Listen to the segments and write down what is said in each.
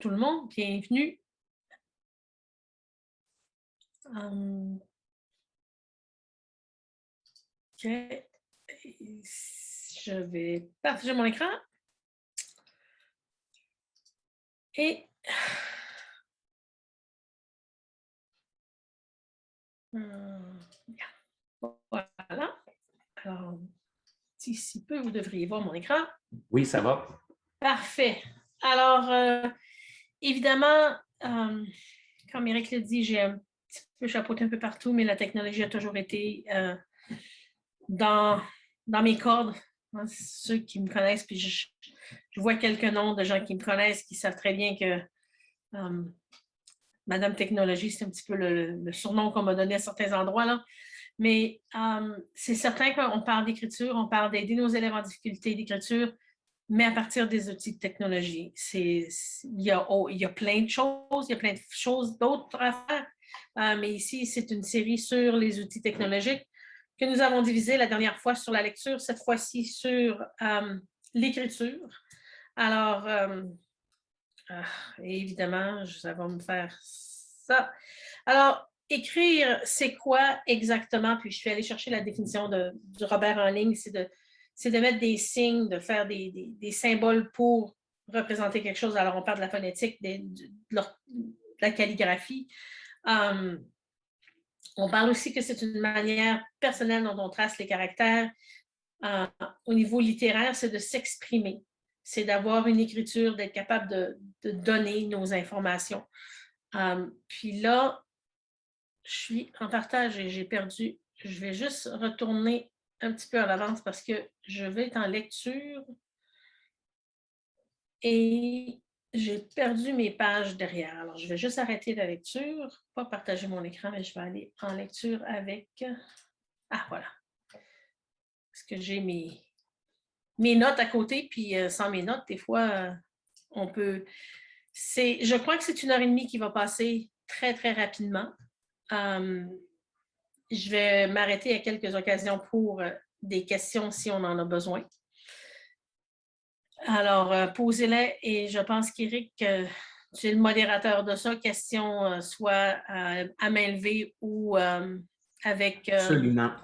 tout le monde, bienvenue. OK. Je vais partager mon écran. Et voilà. Alors, d'ici peu, vous devriez voir mon écran. Oui, ça va. Parfait. Alors, évidemment, comme Eric l'a dit, j'ai un petit peu chapeauté un peu partout, mais la technologie a toujours été dans mes cordes. Hein, ceux qui me connaissent, puis je vois quelques noms de gens qui me connaissent, qui savent très bien que Madame Technologie, c'est un petit peu le surnom qu'on m'a donné à certains endroits, là. Mais c'est certain qu'on parle d'écriture, on parle d'aider nos élèves en difficulté d'écriture, mais à partir des outils de technologie. Il y a plein de choses, il y a plein de choses d'autres à faire. Mais ici, c'est une série sur les outils technologiques que nous avons divisé la dernière fois sur la lecture, cette fois-ci sur l'écriture. Alors, évidemment, ça va me faire ça. Alors, écrire, c'est quoi exactement? Puis je suis allée chercher la définition du Robert en ligne, c'est de mettre des signes, de faire des symboles pour représenter quelque chose. Alors, on parle de la phonétique, de la calligraphie. On parle aussi que c'est une manière personnelle dont on trace les caractères. Au niveau littéraire, c'est de s'exprimer. C'est d'avoir une écriture, d'être capable de donner nos informations. Puis là, je suis en partage et j'ai perdu. Je vais juste retourner un petit peu en avance parce que je vais être en lecture et j'ai perdu mes pages derrière. Alors, je vais juste arrêter la lecture, pas partager mon écran, mais je vais aller en lecture avec... Ah, voilà. Parce que j'ai mes notes à côté, puis sans mes notes, des fois, on peut... Je crois que c'est 1h30 qui va passer très, très rapidement. Je vais m'arrêter à quelques occasions pour des questions si on en a besoin. Alors, posez-les et je pense qu'Éric, tu es le modérateur de ça. Questions soit à main levée ou avec... Absolument.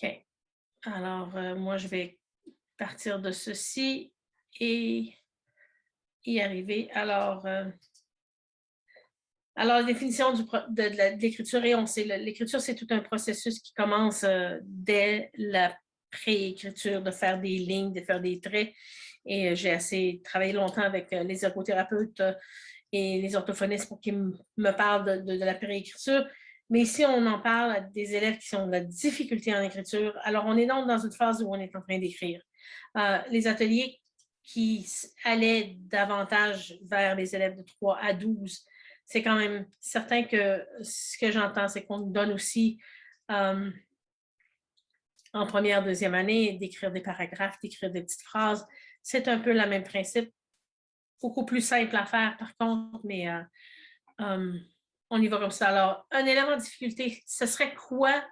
OK. Alors, moi, je vais partir de ceci et y arriver. Alors, la définition de l'écriture, et on sait, l'écriture, c'est tout un processus qui commence dès la préécriture, de faire des lignes, de faire des traits. Et j'ai assez travaillé longtemps avec les ergothérapeutes et les orthophonistes pour qu'ils me parlent de la préécriture. Mais ici, on en parle à des élèves qui ont de la difficulté en écriture. Alors, on est donc dans une phase où on est en train d'écrire. Les ateliers qui allaient davantage vers les élèves de 3 à 12, c'est quand même certain que ce que j'entends, c'est qu'on nous donne aussi en première, deuxième année d'écrire des paragraphes, d'écrire des petites phrases. C'est un peu le même principe. Beaucoup plus simple à faire, par contre, mais on y va comme ça. Alors, un élément de difficulté, ce serait quoi?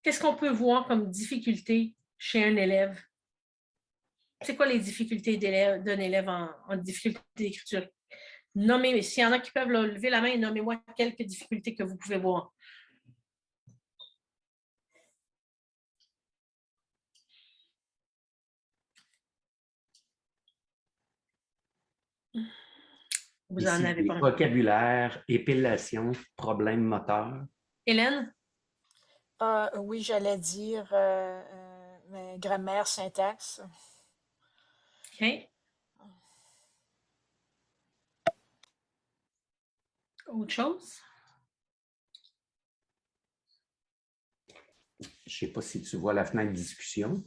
Qu'est-ce qu'on peut voir comme difficulté chez un élève? C'est quoi les difficultés d'un élève en difficulté d'écriture? Nommez, s'il y en a qui peuvent lever la main, nommez-moi quelques difficultés que vous pouvez voir. Vous en Ici, avez pas. vocabulaire, épilation, problème moteur. Hélène? Oui, j'allais dire grammaire, syntaxe. OK. Autre chose? Je ne sais pas si tu vois la fenêtre discussion.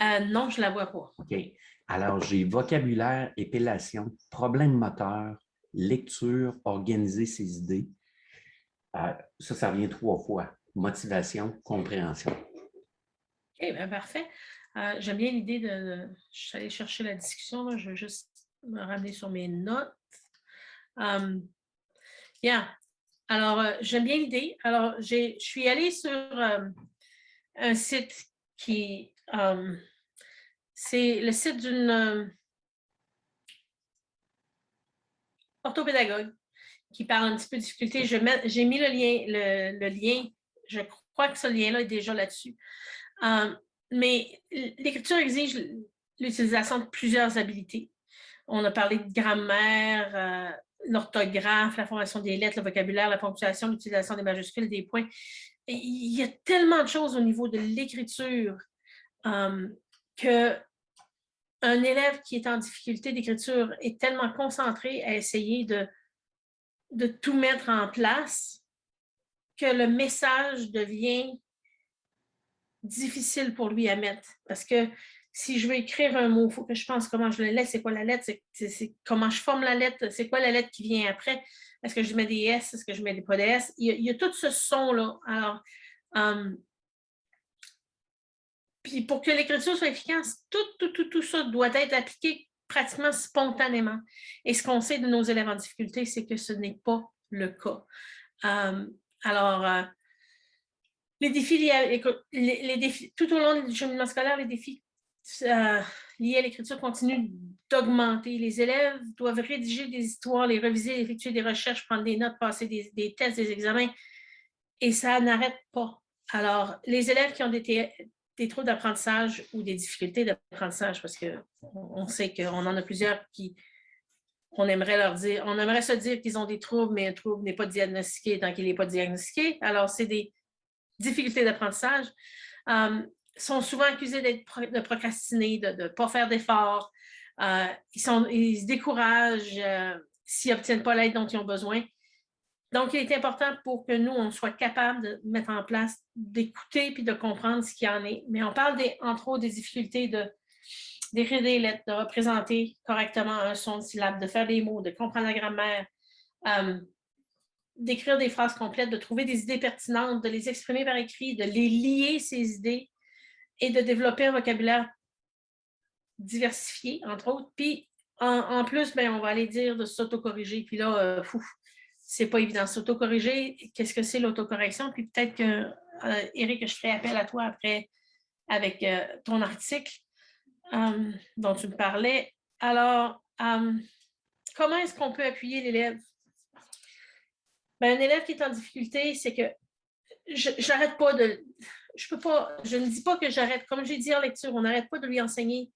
Non, je ne la vois pas. OK. Alors, j'ai vocabulaire, épilation, problème moteur, lecture, organiser ses idées. Ça revient 3 fois. Motivation, compréhension. OK, bien, parfait. J'aime bien l'idée de... Je suis allée chercher la discussion, là. Je vais juste me ramener sur mes notes. Yeah. Alors, j'aime bien l'idée. Alors, je suis allée sur un site qui... c'est le site d'une... orthopédagogue qui parle un petit peu de difficulté. J'ai mis le lien, je crois que ce lien-là est déjà là-dessus. Mais l'écriture exige l'utilisation de plusieurs habiletés. On a parlé de grammaire, l'orthographe, la formation des lettres, le vocabulaire, la ponctuation, l'utilisation des majuscules, des points. Et il y a tellement de choses au niveau de l'écriture qu'un élève qui est en difficulté d'écriture est tellement concentré à essayer de tout mettre en place que le message devient difficile pour lui à mettre. Parce que si je veux écrire un mot, il faut que je pense comment je le laisse, c'est quoi la lettre, c'est comment je forme la lettre, c'est quoi la lettre qui vient après, est-ce que je mets des S, est-ce que je mets pas des S, il y a tout ce son-là. Alors, puis pour que l'écriture soit efficace, tout ça doit être appliqué pratiquement spontanément. Et ce qu'on sait de nos élèves en difficulté, c'est que ce n'est pas le cas. Les défis les défis, tout au long du cheminement scolaire, les défis liés à l'écriture continuent d'augmenter. Les élèves doivent rédiger des histoires, les reviser, effectuer des recherches, prendre des notes, passer des tests, des examens, et ça n'arrête pas. Alors, les élèves qui ont des troubles d'apprentissage ou des difficultés d'apprentissage, parce qu'on sait qu'on en a plusieurs on aimerait se dire qu'ils ont des troubles, mais un trouble n'est pas diagnostiqué tant qu'il n'est pas diagnostiqué. Alors, c'est des difficultés d'apprentissage, sont souvent accusés de procrastiner, de ne pas faire d'efforts. Ils se découragent s'ils n'obtiennent pas l'aide dont ils ont besoin. Donc, il est important pour que nous, on soit capable de mettre en place, d'écouter puis de comprendre ce qu'il y en est. Mais on parle, entre autres, des difficultés d'écrire des lettres, de représenter correctement un son de syllabe, de faire des mots, de comprendre la grammaire, d'écrire des phrases complètes, de trouver des idées pertinentes, de les exprimer par écrit, de les lier, ces idées, et de développer un vocabulaire diversifié, entre autres. Puis, en plus, on va aller dire de s'autocorriger. Puis là, c'est pas évident. S'autocorriger, qu'est-ce que c'est l'autocorrection? Puis peut-être que, Éric, je ferai appel à toi après avec ton article dont tu me parlais. Alors, comment est-ce qu'on peut appuyer l'élève? Un élève qui est en difficulté, c'est que j'arrête pas de... Je ne dis pas que j'arrête. Comme j'ai dit en lecture, on n'arrête pas de lui enseigner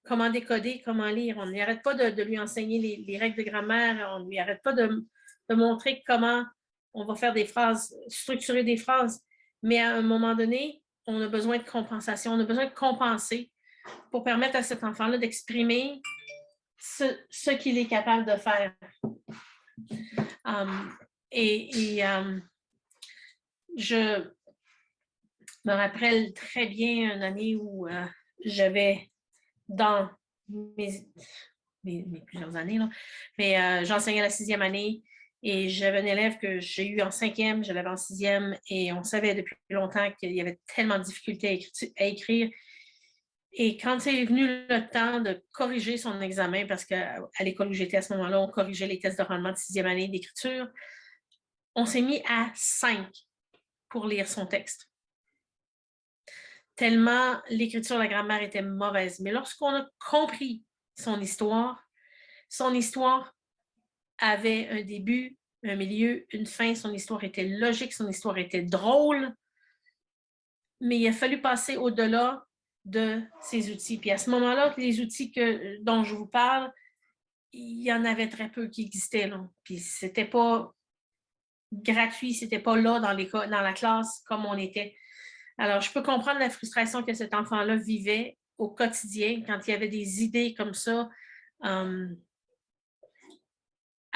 comment décoder, comment lire. On n'arrête pas de lui enseigner les règles de grammaire. On ne lui arrête pas de montrer comment on va faire des phrases, structurer des phrases. Mais à un moment donné, on a besoin de compensation. On a besoin de compenser pour permettre à cet enfant-là d'exprimer ce qu'il est capable de faire. Je me rappelle très bien une année où j'avais, dans mes plusieurs années, là, mais j'enseignais la 6e année et j'avais un élève que j'ai eu en 5e, je l'avais en 6e et on savait depuis longtemps qu'il y avait tellement de difficultés à écrire. Et quand c'est venu le temps de corriger son examen, parce qu'à l'école où j'étais à ce moment-là, on corrigeait les tests de rendement de 6e année d'écriture, on s'est mis à 5 pour lire son texte. Tellement l'écriture, la grammaire était mauvaise. Mais lorsqu'on a compris son histoire avait un début, un milieu, une fin. Son histoire était logique, son histoire était drôle. Mais il a fallu passer au-delà de ces outils. Puis à ce moment-là, les outils dont je vous parle, il y en avait très peu qui existaient. Là. Puis c'était pas gratuit, c'était pas là dans la classe comme on était. Alors, je peux comprendre la frustration que cet enfant-là vivait au quotidien quand il y avait des idées comme ça à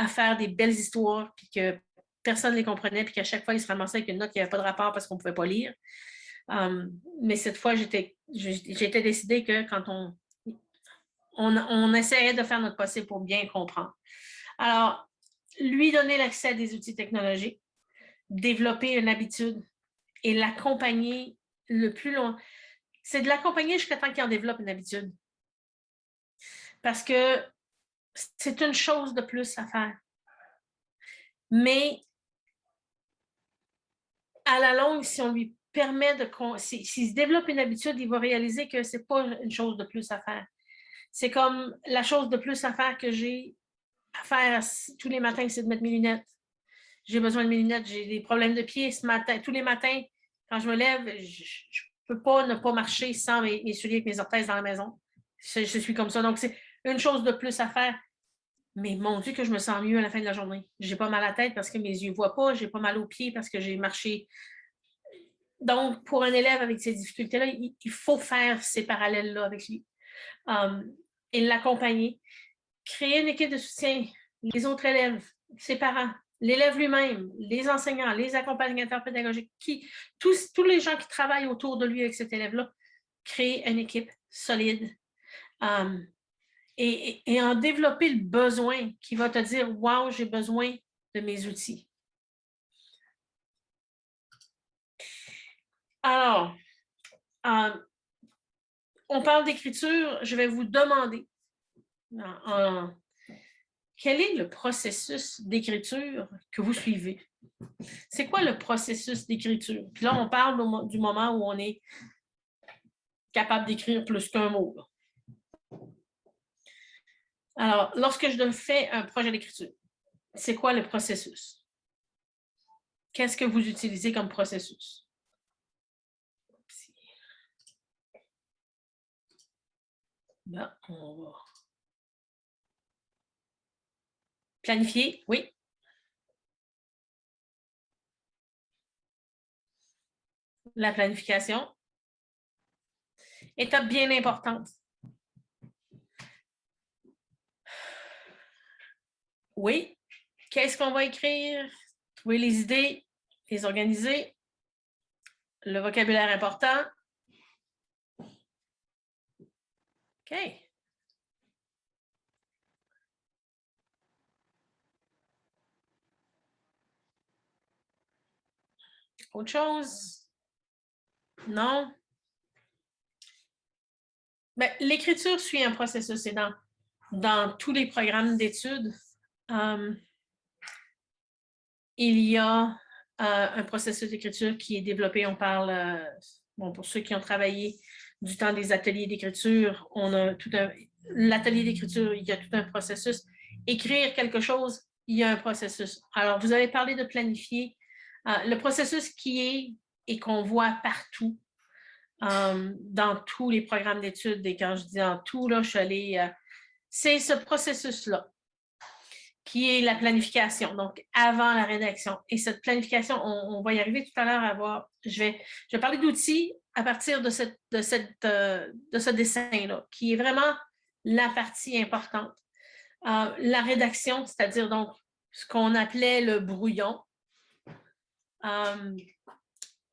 faire des belles histoires, puis que personne ne les comprenait, puis qu'à chaque fois, il se ramassait avec une note qui n'avait pas de rapport parce qu'on ne pouvait pas lire. Mais cette fois, j'étais décidée que quand on essayait de faire notre possible pour bien comprendre. Alors, lui donner l'accès à des outils technologiques, développer une habitude et l'accompagner le plus long. C'est de l'accompagner jusqu'à temps qu'il en développe une habitude. Parce que c'est une chose de plus à faire. Mais à la longue, si on lui permet s'il se développe une habitude, il va réaliser que ce n'est pas une chose de plus à faire. C'est comme la chose de plus à faire que j'ai à faire tous les matins, c'est de mettre mes lunettes. J'ai besoin de mes lunettes, j'ai des problèmes de pied ce matin. Tous les matins, quand je me lève, je ne peux pas ne pas marcher sans mes souliers avec mes orthèses dans la maison. Je suis comme ça. Donc, c'est une chose de plus à faire. Mais mon Dieu, que je me sens mieux à la fin de la journée. J'ai pas mal à la tête parce que mes yeux ne voient pas. J'ai pas mal aux pieds parce que j'ai marché. Donc, pour un élève avec ces difficultés-là, il faut faire ces parallèles-là avec lui et l'accompagner. Créer une équipe de soutien, les autres élèves, ses parents, l'élève lui-même, les enseignants, les accompagnateurs pédagogiques, tous les gens qui travaillent autour de lui avec cet élève-là, créer une équipe solide et en développer le besoin qui va te dire « Wow, j'ai besoin de mes outils ». Alors, on parle d'écriture, je vais vous demander quel est le processus d'écriture que vous suivez? C'est quoi le processus d'écriture? Puis là, on parle du moment où on est capable d'écrire plus qu'un mot. Alors, lorsque je fais un projet d'écriture, c'est quoi le processus? Qu'est-ce que vous utilisez comme processus? Bon, on va planifier, oui. La planification. Étape bien importante. Oui. Qu'est-ce qu'on va écrire? Trouver les idées, les organiser. Le vocabulaire important. OK. Autre chose? Non? Ben, l'écriture suit un processus. C'est dans tous les programmes d'études. Il y a un processus d'écriture qui est développé. On parle, pour ceux qui ont travaillé du temps des ateliers d'écriture, on a l'atelier d'écriture, il y a tout un processus. Écrire quelque chose, il y a un processus. Alors, vous avez parlé de planifier. Le processus qui est et qu'on voit partout dans tous les programmes d'études, et quand je dis en tout, là, je suis allée, c'est ce processus-là qui est la planification, donc avant la rédaction. Et cette planification, on va y arriver tout à l'heure à voir. Je vais parler d'outils à partir de ce dessin-là, qui est vraiment la partie importante. La rédaction, c'est-à-dire donc ce qu'on appelait le brouillon,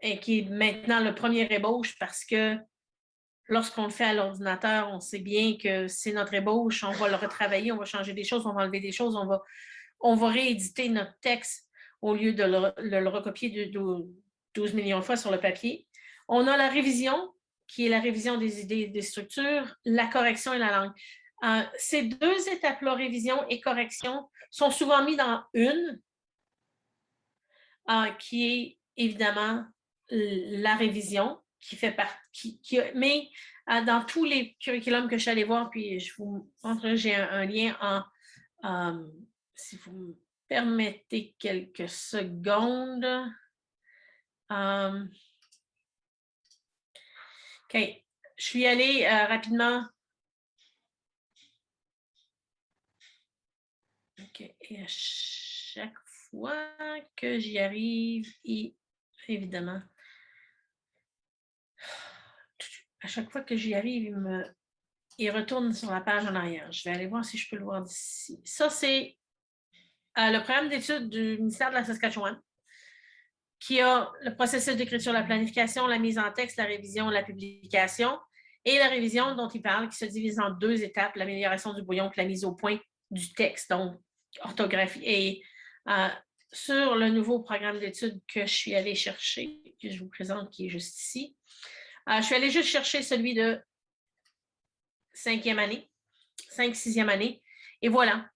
et qui est maintenant le premier ébauche parce que lorsqu'on le fait à l'ordinateur, on sait bien que c'est notre ébauche, on va le retravailler, on va changer des choses, on va enlever des choses, on va rééditer notre texte au lieu de le recopier de 12 millions de fois sur le papier. On a la révision, qui est la révision des idées et des structures, la correction et la langue. Ces deux étapes-là, révision et correction, sont souvent mis dans une, qui est évidemment la révision, qui fait partie, mais dans tous les curriculums que je suis allée voir, puis je vous montre, j'ai un lien si vous me permettez quelques secondes. OK. Je suis allée rapidement. OK. Et à chaque fois que j'y arrive, et évidemment, à chaque fois que j'y arrive, il retourne sur la page en arrière. Je vais aller voir si je peux le voir d'ici. Ça, c'est le programme d'études du ministère de la Saskatchewan, qui a le processus d'écriture, la planification, la mise en texte, la révision, la publication et la révision dont il parle, qui se divise en deux étapes, l'amélioration du brouillon et la mise au point du texte, donc orthographie. Et sur le nouveau programme d'études que je suis allée chercher, que je vous présente, qui est juste ici, je suis allée juste chercher celui de 5e année, 5-6e année, et voilà.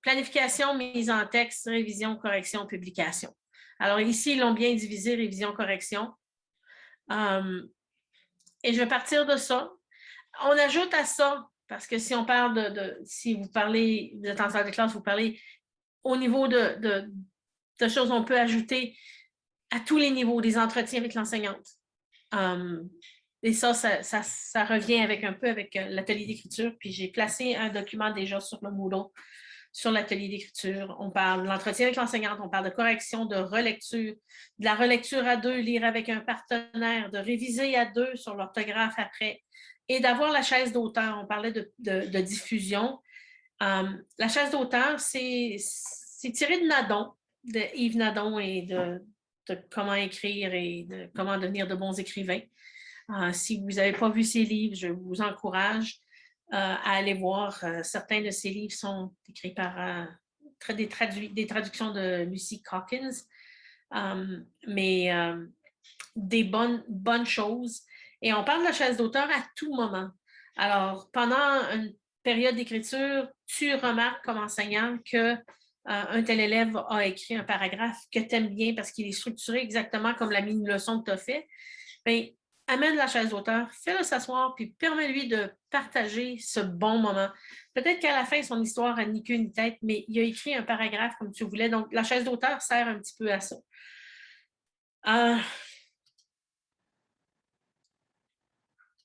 Planification, mise en texte, révision, correction, publication. Alors ici, ils l'ont bien divisé, révision, correction. Et je vais partir de ça. On ajoute à ça Parce que si on parle si vous parlez, vous êtes en salle de classe, vous parlez au niveau de choses, on peut ajouter à tous les niveaux des entretiens avec l'enseignante. Et ça revient un peu avec l'atelier d'écriture. Puis j'ai placé un document déjà sur le Moodle sur l'atelier d'écriture. On parle de l'entretien avec l'enseignante, on parle de correction, de relecture, de la relecture à deux, lire avec un partenaire, de réviser à deux sur l'orthographe après, et d'avoir la chaise d'auteur. On parlait de diffusion. La chaise d'auteur, c'est tiré de Nadon, de Yves Nadon, et de comment écrire et de comment devenir de bons écrivains. Si vous n'avez pas vu ces livres, je vous encourage à aller voir. Certains de ces livres sont écrits par des traductions de Lucy Calkins, mais des bonnes choses. Et on parle de la chaise d'auteur à tout moment. Alors, pendant une période d'écriture, tu remarques comme enseignant que un tel élève a écrit un paragraphe que tu aimes bien parce qu'il est structuré exactement comme la mini-leçon que tu as fait. Bien, amène la chaise d'auteur, fais-le s'asseoir, puis permets-lui de partager ce bon moment. Peut-être qu'à la fin, son histoire n'a ni queue ni tête, mais il a écrit un paragraphe comme tu voulais. Donc, la chaise d'auteur sert un petit peu à ça.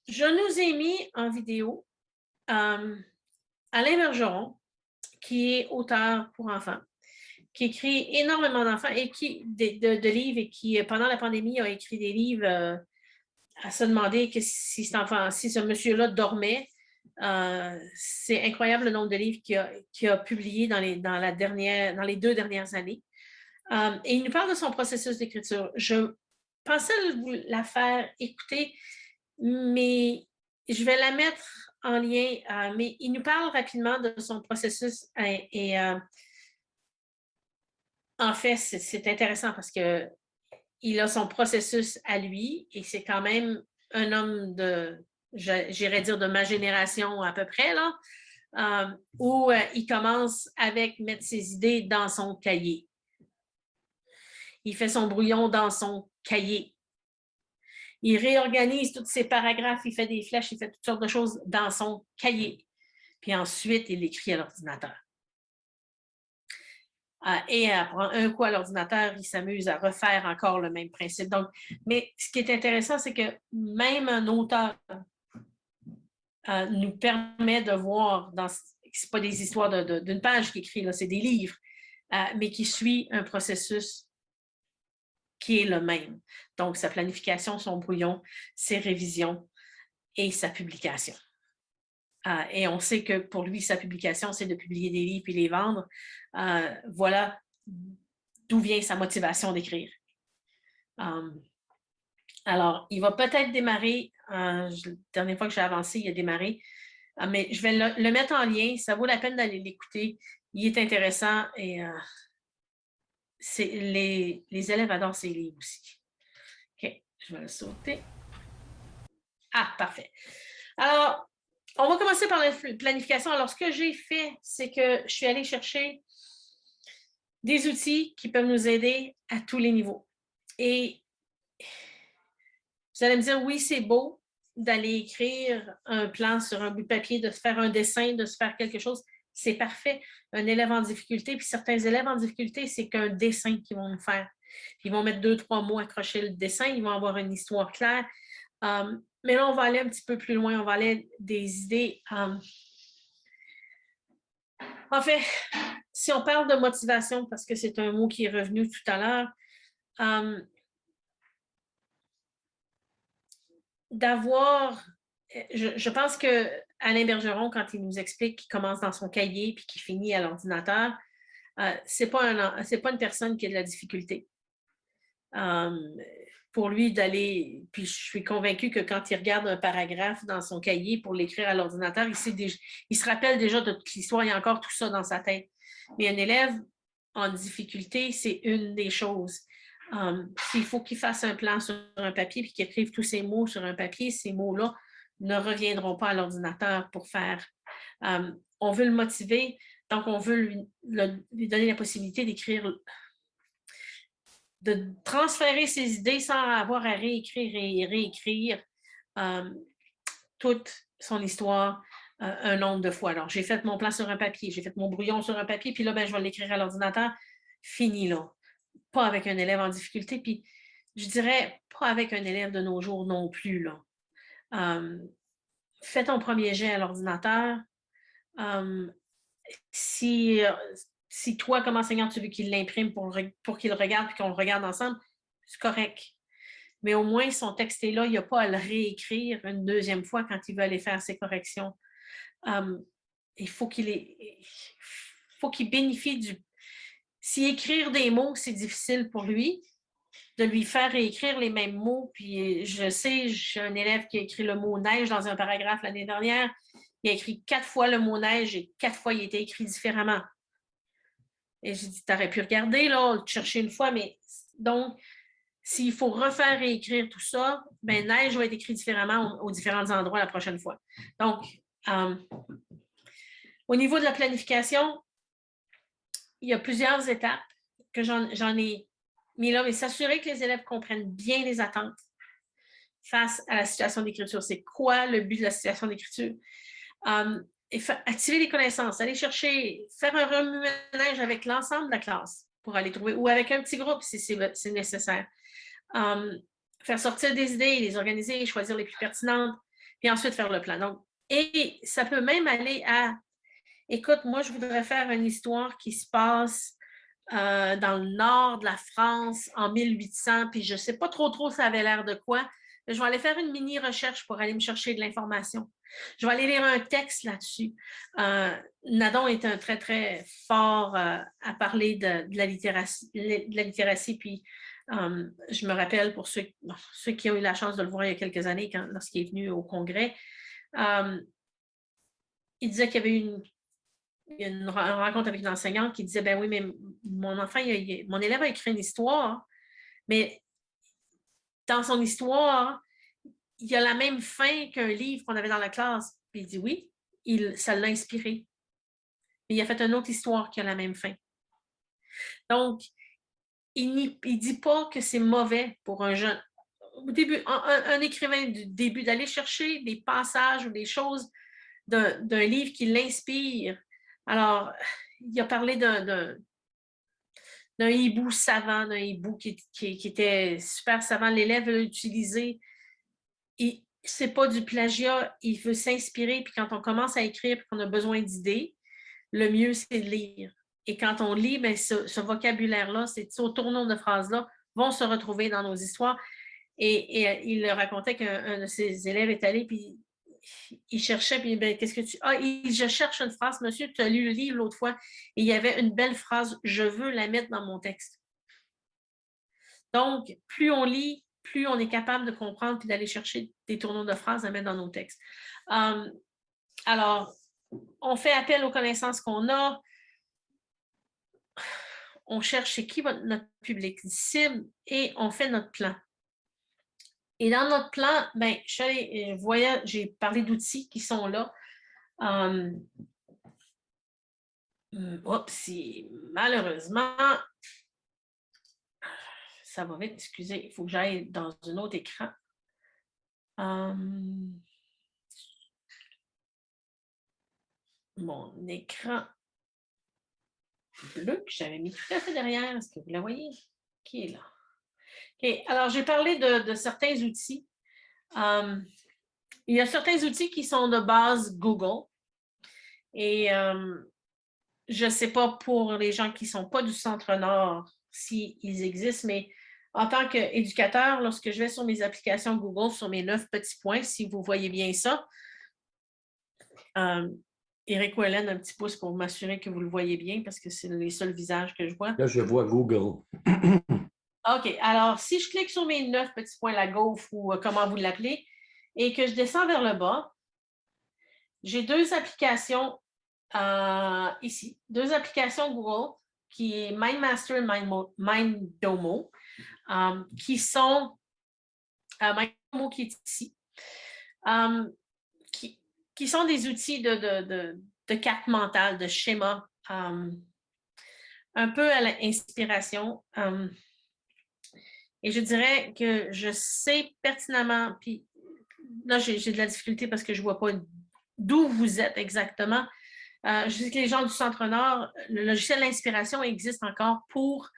Je nous ai mis en vidéo Alain Bergeron, qui est auteur pour enfants, qui écrit énormément d'enfants et de livres et qui, pendant la pandémie, a écrit des livres à se demander que si ce monsieur-là dormait. C'est incroyable le nombre de livres qu'il a publiés dans les 2 dernières années. Et il nous parle de son processus d'écriture. Je pensais vous la faire écouter, mais je vais la mettre en lien. Mais il nous parle rapidement de son processus et en fait, c'est intéressant parce que il a son processus à lui et c'est quand même un homme j'irais dire de ma génération à peu près, là, où il commence avec mettre ses idées dans son cahier. Il fait son brouillon dans son cahier. Il réorganise tous ses paragraphes, il fait des flèches, il fait toutes sortes de choses dans son cahier. Puis ensuite, il écrit à l'ordinateur. Et un coup à l'ordinateur, il s'amuse à refaire encore le même principe. Donc, mais ce qui est intéressant, c'est que même un auteur nous permet de voir, ce n'est pas des histoires d'une page qu'il écrit, c'est des livres, mais qui suit un processus qui est le même. Donc, sa planification, son brouillon, ses révisions et sa publication. Et on sait que pour lui, sa publication, c'est de publier des livres et les vendre. Voilà d'où vient sa motivation d'écrire. Alors, il va peut-être démarrer, la dernière fois que j'ai avancé, il a démarré, mais je vais le mettre en lien. Ça vaut la peine d'aller l'écouter. Il est intéressant et les élèves adorent ces livres aussi. OK, je vais le sauter. Ah, parfait. Alors, on va commencer par la planification. Alors, ce que j'ai fait, c'est que je suis allée chercher des outils qui peuvent nous aider à tous les niveaux. Et vous allez me dire, oui, c'est beau d'aller écrire un plan sur un bout de papier, de se faire un dessin, de se faire quelque chose. C'est parfait. Un élève en difficulté, puis certains élèves en difficulté, c'est qu'un dessin qu'ils vont nous faire. Ils vont mettre 2-3 mots, accrocher le dessin, ils vont avoir une histoire claire. Mais là, on va aller un petit peu plus loin. On va aller des idées. En fait, si on parle de motivation, parce que c'est un mot qui est revenu tout à l'heure, d'avoir, je pense que Alain Bergeron, quand il nous explique qu'il commence dans son cahier puis qu'il finit à l'ordinateur, c'est pas une personne qui a de la difficulté. Pour lui d'aller, puis je suis convaincue que quand il regarde un paragraphe dans son cahier pour l'écrire à l'ordinateur, il se rappelle déjà de toute l'histoire, il y a encore tout ça dans sa tête. Mais un élève en difficulté, c'est une des choses. S'il faut qu'il fasse un plan sur un papier et qu'il écrive tous ces mots sur un papier, ces mots-là ne reviendront pas à l'ordinateur pour faire. On veut le motiver, donc on veut lui donner la possibilité d'écrire, de transférer ses idées sans avoir à réécrire et réécrire toute son histoire un nombre de fois. Alors, j'ai fait mon plan sur un papier, j'ai fait mon brouillon sur un papier, puis là, ben, je vais l'écrire à l'ordinateur. Fini, là. Pas avec un élève en difficulté, puis je dirais pas avec un élève de nos jours non plus, là. Fais ton premier jet à l'ordinateur. Si toi, comme enseignant, tu veux qu'il l'imprime pour qu'il le regarde puis qu'on le regarde ensemble, c'est correct. Mais au moins, son texte est là, il n'y a pas à le réécrire une deuxième fois quand il veut aller faire ses corrections. Il faut qu'il bénéficie du... Si écrire des mots, c'est difficile pour lui, de lui faire réécrire les mêmes mots. Puis je sais, j'ai un élève qui a écrit le mot neige dans un paragraphe l'année dernière. Il a écrit 4 fois le mot neige et 4 fois il était écrit différemment. Et j'ai dit, t'aurais pu regarder, là, chercher une fois, mais donc, s'il faut refaire et écrire tout ça, ben neige va être écrit différemment aux différents endroits la prochaine fois. Donc, au niveau de la planification, il y a plusieurs étapes que j'en ai mis là, mais s'assurer que les élèves comprennent bien les attentes face à la situation d'écriture. C'est quoi le but de la situation d'écriture? Activer les connaissances, aller chercher, faire un remue-ménage avec l'ensemble de la classe pour aller trouver, ou avec un petit groupe si c'est nécessaire. Faire sortir des idées, les organiser, choisir les plus pertinentes, puis ensuite faire le plan. Donc, et ça peut même aller à, écoute, moi, je voudrais faire une histoire qui se passe dans le nord de la France en 1800, puis je ne sais pas trop ça avait l'air de quoi. Je vais aller faire une mini-recherche pour aller me chercher de l'information. Je vais aller lire un texte là-dessus. Nadon est un très, très fort à parler de la littératie, puis je me rappelle pour ceux qui ont eu la chance de le voir il y a quelques années lorsqu'il est venu au congrès, il disait qu'il y avait une rencontre avec une enseignante qui disait, ben oui, mais mon enfant, mon élève a écrit une histoire, mais dans son histoire, il y a la même fin qu'un livre qu'on avait dans la classe. Puis il dit oui, ça l'a inspiré. Mais il a fait une autre histoire qui a la même fin. Donc, il ne dit pas que c'est mauvais pour un jeune. Au début, un écrivain du début, d'aller chercher des passages ou des choses d'un livre qui l'inspire. Alors, il a parlé d'un hibou savant, d'un hibou qui était super savant. L'élève l'a utilisé. C'est pas du plagiat, il veut s'inspirer. Puis quand on commence à écrire et qu'on a besoin d'idées, le mieux, c'est de lire. Et quand on lit, bien, ce vocabulaire-là, ces tournons de phrases-là vont se retrouver dans nos histoires. Et il racontait qu'un de ses élèves est allé, puis il cherchait, puis ben, qu'est-ce que tu... Ah, je cherche une phrase, monsieur, tu as lu le livre l'autre fois, et il y avait une belle phrase, je veux la mettre dans mon texte. Donc, plus on lit, plus on est capable de comprendre puis d'aller chercher des tournons de phrases à mettre dans nos textes. Alors, on fait appel aux connaissances qu'on a. On cherche c'est qui notre public cible et on fait notre plan. Et dans notre plan, ben, j'ai parlé d'outils qui sont là. Malheureusement, ça va vite, excusez, il faut que j'aille dans un autre écran. Mon écran bleu que j'avais mis tout à fait derrière. Est-ce que vous la voyez? Qui est là? OK. Alors, j'ai parlé de certains outils. Il y a certains outils qui sont de base Google. Et je ne sais pas pour les gens qui ne sont pas du Centre-Nord s'ils existent, mais en tant qu'éducateur, lorsque je vais sur mes applications Google, sur mes 9 petits points, si vous voyez bien ça, Eric ou Hélène, un petit pouce pour m'assurer que vous le voyez bien parce que c'est les seuls visages que je vois. Là, je vois Google. OK. Alors, si je clique sur mes 9 petits points, la gaufre ou comment vous l'appelez, et que je descends vers le bas, j'ai 2 applications ici. 2 applications Google qui est MindMaster et Mindomo, qui sont Mindomo qui est ici. Qui sont des outils de carte mentale, de schéma, un peu à l'inspiration. Et je dirais que je sais pertinemment, puis là, j'ai de la difficulté parce que je ne vois pas d'où vous êtes exactement. Je sais que les gens du Centre-Nord, le logiciel d'inspiration existe encore pour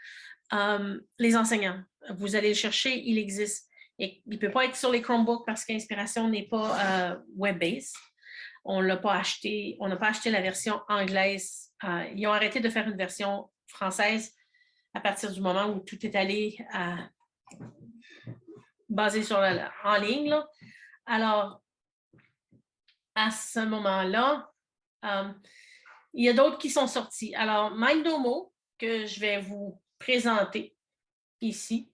les enseignants. Vous allez le chercher, il existe. Et il ne peut pas être sur les Chromebooks parce qu'Inspiration n'est pas web-based. On n'a pas acheté la version anglaise. Ils ont arrêté de faire une version française à partir du moment où tout est allé basé sur en ligne. Là. Alors, à ce moment-là, il y a d'autres qui sont sortis. Alors, Mindomo, que je vais vous présenter ici,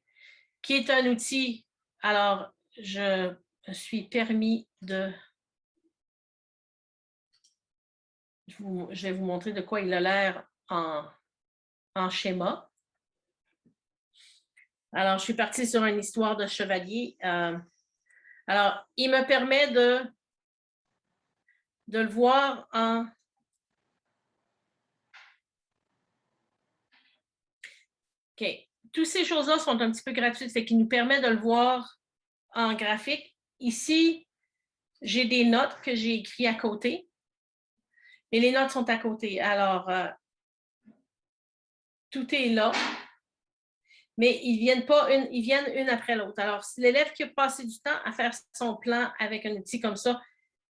qui est un outil. Alors, je me suis permis de... Je vais vous montrer de quoi il a l'air en schéma. Alors, je suis partie sur une histoire de chevalier. Alors, il me permet de le voir en... OK. Toutes ces choses-là sont un petit peu gratuites, fait qu'il nous permet de le voir en graphique. Ici, j'ai des notes que j'ai écrites à côté. Et les notes sont à côté. Alors, tout est là. Mais ils viennent une après l'autre. Alors, si l'élève qui a passé du temps à faire son plan avec un outil comme ça,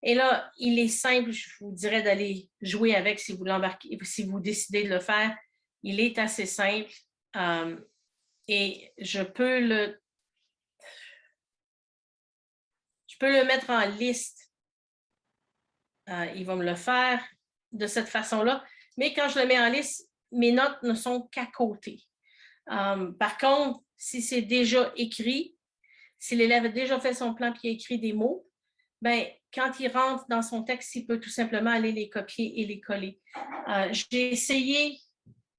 et là, il est simple, je vous dirais d'aller jouer avec si vous l'embarquez, si vous décidez de le faire. Il est assez simple. Et je peux le mettre en liste. Il va me le faire de cette façon-là. Mais quand je le mets en liste, mes notes ne sont qu'à côté. Par contre, si c'est déjà écrit, si l'élève a déjà fait son plan et a écrit des mots, ben, quand il rentre dans son texte, il peut tout simplement aller les copier et les coller. J'ai essayé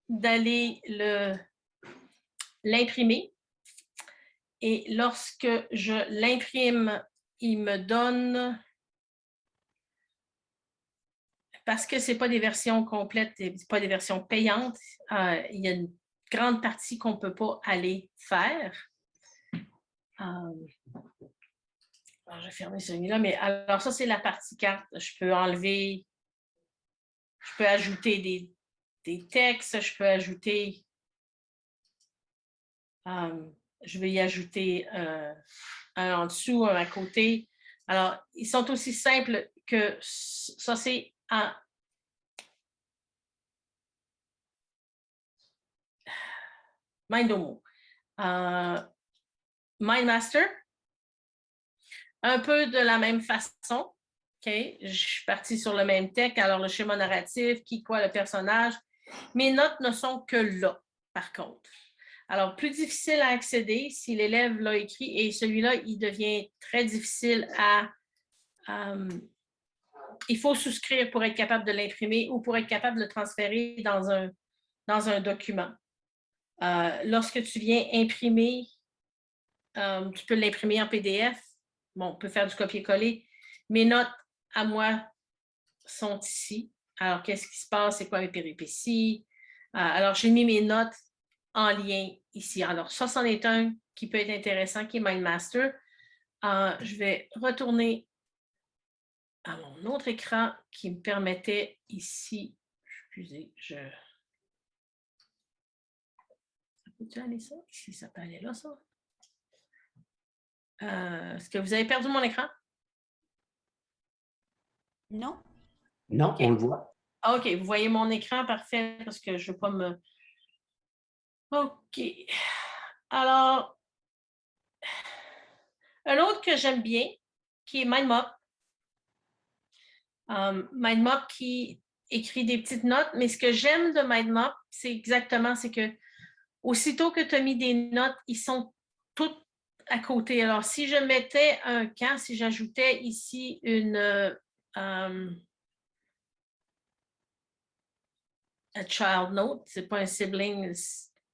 d'aller l'imprimer. Et lorsque je l'imprime, il me donne... Parce que ce n'est pas des versions complètes, ce n'est pas des versions payantes, il y a une grande partie qu'on ne peut pas aller faire. Alors, je vais fermer celui-là, mais alors ça, c'est la partie carte. Je peux enlever, je peux ajouter des textes, je peux ajouter, je vais y ajouter un en dessous, un à côté. Alors, ils sont aussi simples que ça, c'est en Mindomo. MindMaster, un peu de la même façon. Okay? Je suis partie sur le même texte. Alors, le schéma narratif, qui, quoi, le personnage. Mes notes ne sont que là, par contre. Alors, plus difficile à accéder si l'élève l'a écrit et celui-là, il devient très difficile à... il faut souscrire pour être capable de l'imprimer ou pour être capable de le transférer dans un document. Lorsque tu viens imprimer, tu peux l'imprimer en PDF. Bon, on peut faire du copier-coller. Mes notes, à moi, sont ici. Alors, qu'est-ce qui se passe? C'est quoi mes péripéties? Alors, j'ai mis mes notes en lien ici. Alors, ça, c'en est un qui peut être intéressant, qui est MindMaster. Je vais retourner à mon autre écran qui me permettait ici, excusez, ça peut-tu aller ça? Si ça peut aller là, ça. Est-ce que vous avez perdu mon écran? Non. Non, okay. On le voit. OK, vous voyez mon écran, parfait, parce que je ne veux pas me... OK. Alors, un autre que j'aime bien, qui est MindMop. MindMop qui écrit des petites notes, mais ce que j'aime de MindMop, c'est que aussitôt que tu as mis des notes, ils sont toutes à côté. Alors, si je mettais un camp, si j'ajoutais ici une a child note, c'est pas un sibling,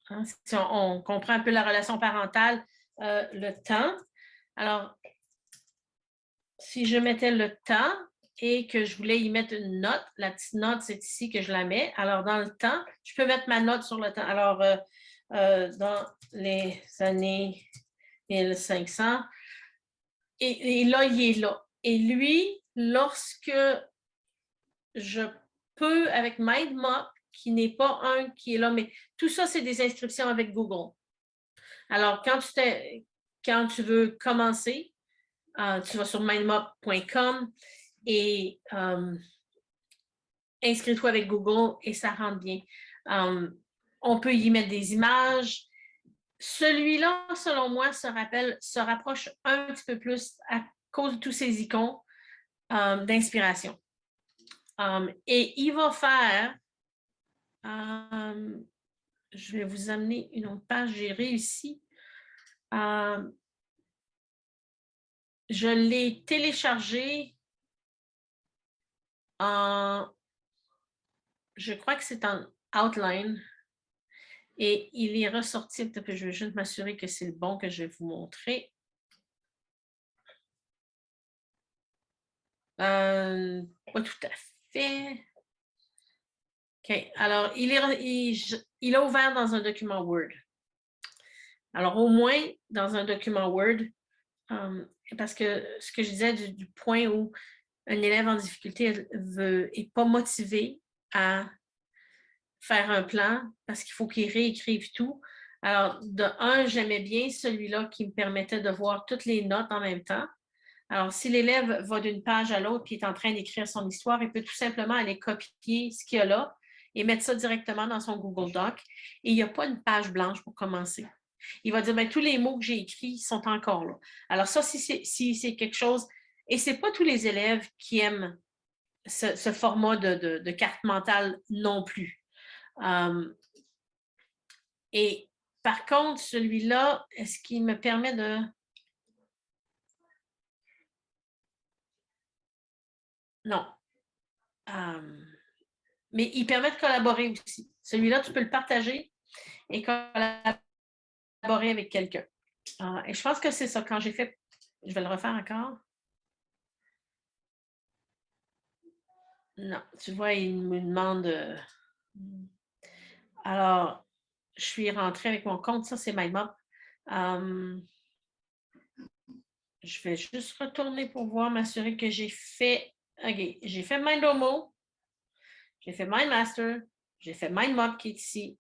hein, si on comprend un peu la relation parentale, le temps. Alors, si je mettais le temps et que je voulais y mettre une note, la petite note, c'est ici que je la mets. Alors, dans le temps, je peux mettre ma note sur le temps. Alors, dans les années 1500, et là, il est là. Et lui, lorsque je peux, avec MindMap, qui n'est pas un qui est là, mais tout ça, c'est des inscriptions avec Google. Alors, quand tu veux commencer, tu vas sur mindmap.com et inscris-toi avec Google et ça rentre bien. On peut y mettre des images. Celui-là, selon moi, se rapproche un petit peu plus à cause de tous ces icônes d'inspiration. Et il va faire, je vais vous amener une autre page, j'ai réussi. Je l'ai téléchargé je crois que c'est en Outline. Et il est ressorti, je vais juste m'assurer que c'est le bon que je vais vous montrer. Pas tout à fait. OK. Alors, il a ouvert dans un document Word. Alors, au moins, dans un document Word, parce que ce que je disais du point où un élève en difficulté n'est pas motivé à faire un plan parce qu'il faut qu'il réécrive tout. Alors, de un, j'aimais bien celui-là qui me permettait de voir toutes les notes en même temps. Alors, si l'élève va d'une page à l'autre et est en train d'écrire son histoire, il peut tout simplement aller copier ce qu'il y a là et mettre ça directement dans son Google Doc. Et il n'y a pas une page blanche pour commencer. Il va dire, tous les mots que j'ai écrits sont encore là. Alors ça, si c'est quelque chose, et ce n'est pas tous les élèves qui aiment ce format de carte mentale non plus. Et par contre, celui-là, est-ce qu'il me permet de... Non. Mais il permet de collaborer aussi. Celui-là, tu peux le partager et collaborer avec quelqu'un. Et je pense que c'est ça. Quand j'ai fait... Je vais le refaire encore. Non, tu vois, il me demande... Alors, je suis rentrée avec mon compte. Ça, c'est MindMap. Je vais juste retourner pour voir, m'assurer que j'ai fait... OK, j'ai fait MindOmo. J'ai fait MindMaster. J'ai fait MindMap qui est ici.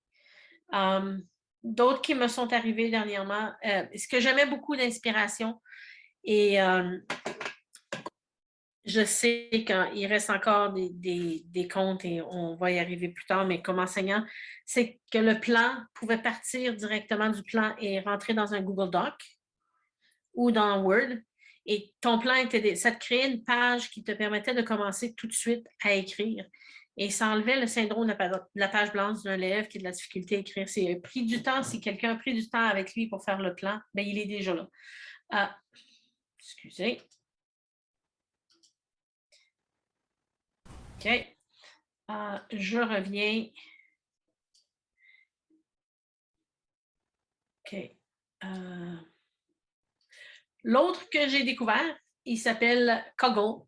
D'autres qui me sont arrivés dernièrement. Ce que j'aimais beaucoup d'inspiration. Et je sais qu'il reste encore des comptes et on va y arriver plus tard, mais comme enseignant, c'est que le plan pouvait partir directement du plan et rentrer dans un Google Doc ou dans Word. Et ton plan ça te créait une page qui te permettait de commencer tout de suite à écrire. Et ça enlevait le syndrome de la page blanche d'un élève qui a de la difficulté à écrire. C'est pris du temps. Si quelqu'un a pris du temps avec lui pour faire le plan, il est déjà là. Excusez. OK. Je reviens. OK. L'autre que j'ai découvert, il s'appelle Coggle.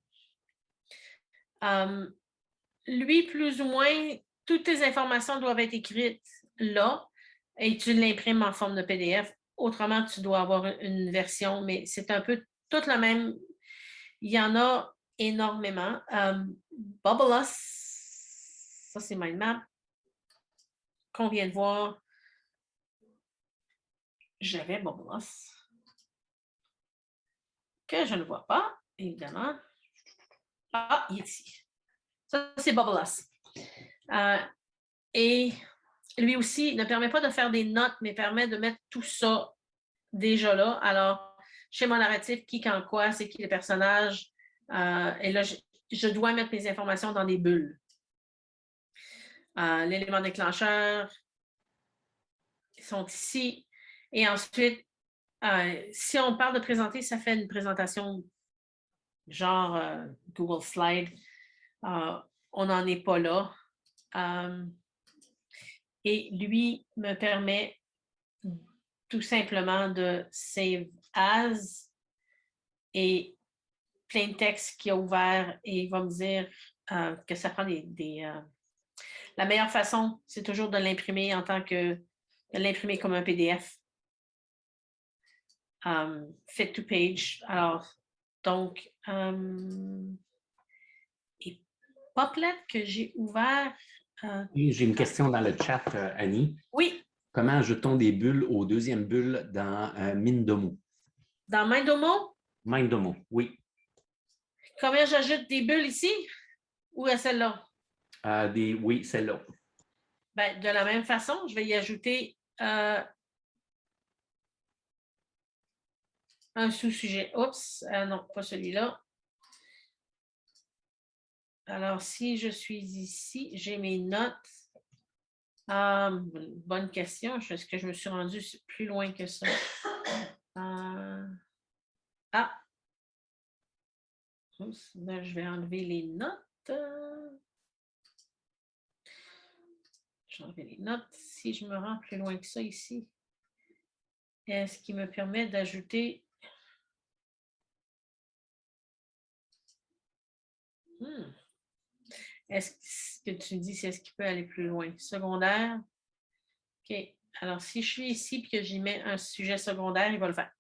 Lui, plus ou moins, toutes tes informations doivent être écrites là et tu l'imprimes en forme de PDF. Autrement, tu dois avoir une version, mais c'est un peu tout le même. Il y en a énormément. Bubbleless, ça c'est MindMap, qu'on vient de voir. J'avais Bubbleless, que je ne vois pas, évidemment. Ah, il est ici. Ça, c'est Bubbleless. Et lui aussi ne permet pas de faire des notes, mais permet de mettre tout ça déjà là. Alors, schéma narratif, qui, quand, quoi, c'est qui les personnages. Et là, je dois mettre mes informations dans des bulles. L'élément déclencheur, ils sont ici. Et ensuite, si on parle de présenter, ça fait une présentation genre Google Slide. On n'en est pas là. Et lui me permet tout simplement de save as et plein de textes qu'il a ouvert et il va me dire que ça prend la meilleure façon, c'est toujours de l'imprimer de l'imprimer comme un PDF. Fit to page. Alors, donc, Poplet que j'ai ouvert. Et j'ai une question dans le chat, Annie. Oui, Comment ajoute-t-on des bulles aux deuxièmes bulles dans Mindomo? dans Mindomo, Mindomo, oui. combien j'ajoute des bulles ici ou à celle-là? Oui, celle-là. Ben, de la même façon, je vais y ajouter un sous-sujet. Oups, non, pas celui-là. Alors, si je suis ici, j'ai mes notes. Bonne question. Est-ce que je me suis rendue plus loin que ça? Oups, là, je vais enlever les notes. Je vais enlever les notes. Si je me rends plus loin que ça ici, est-ce qui me permet d'ajouter... Est-ce que tu dis, c'est ce qui peut aller plus loin? Secondaire. OK. Alors, si je suis ici et que j'y mets un sujet secondaire, il va le faire.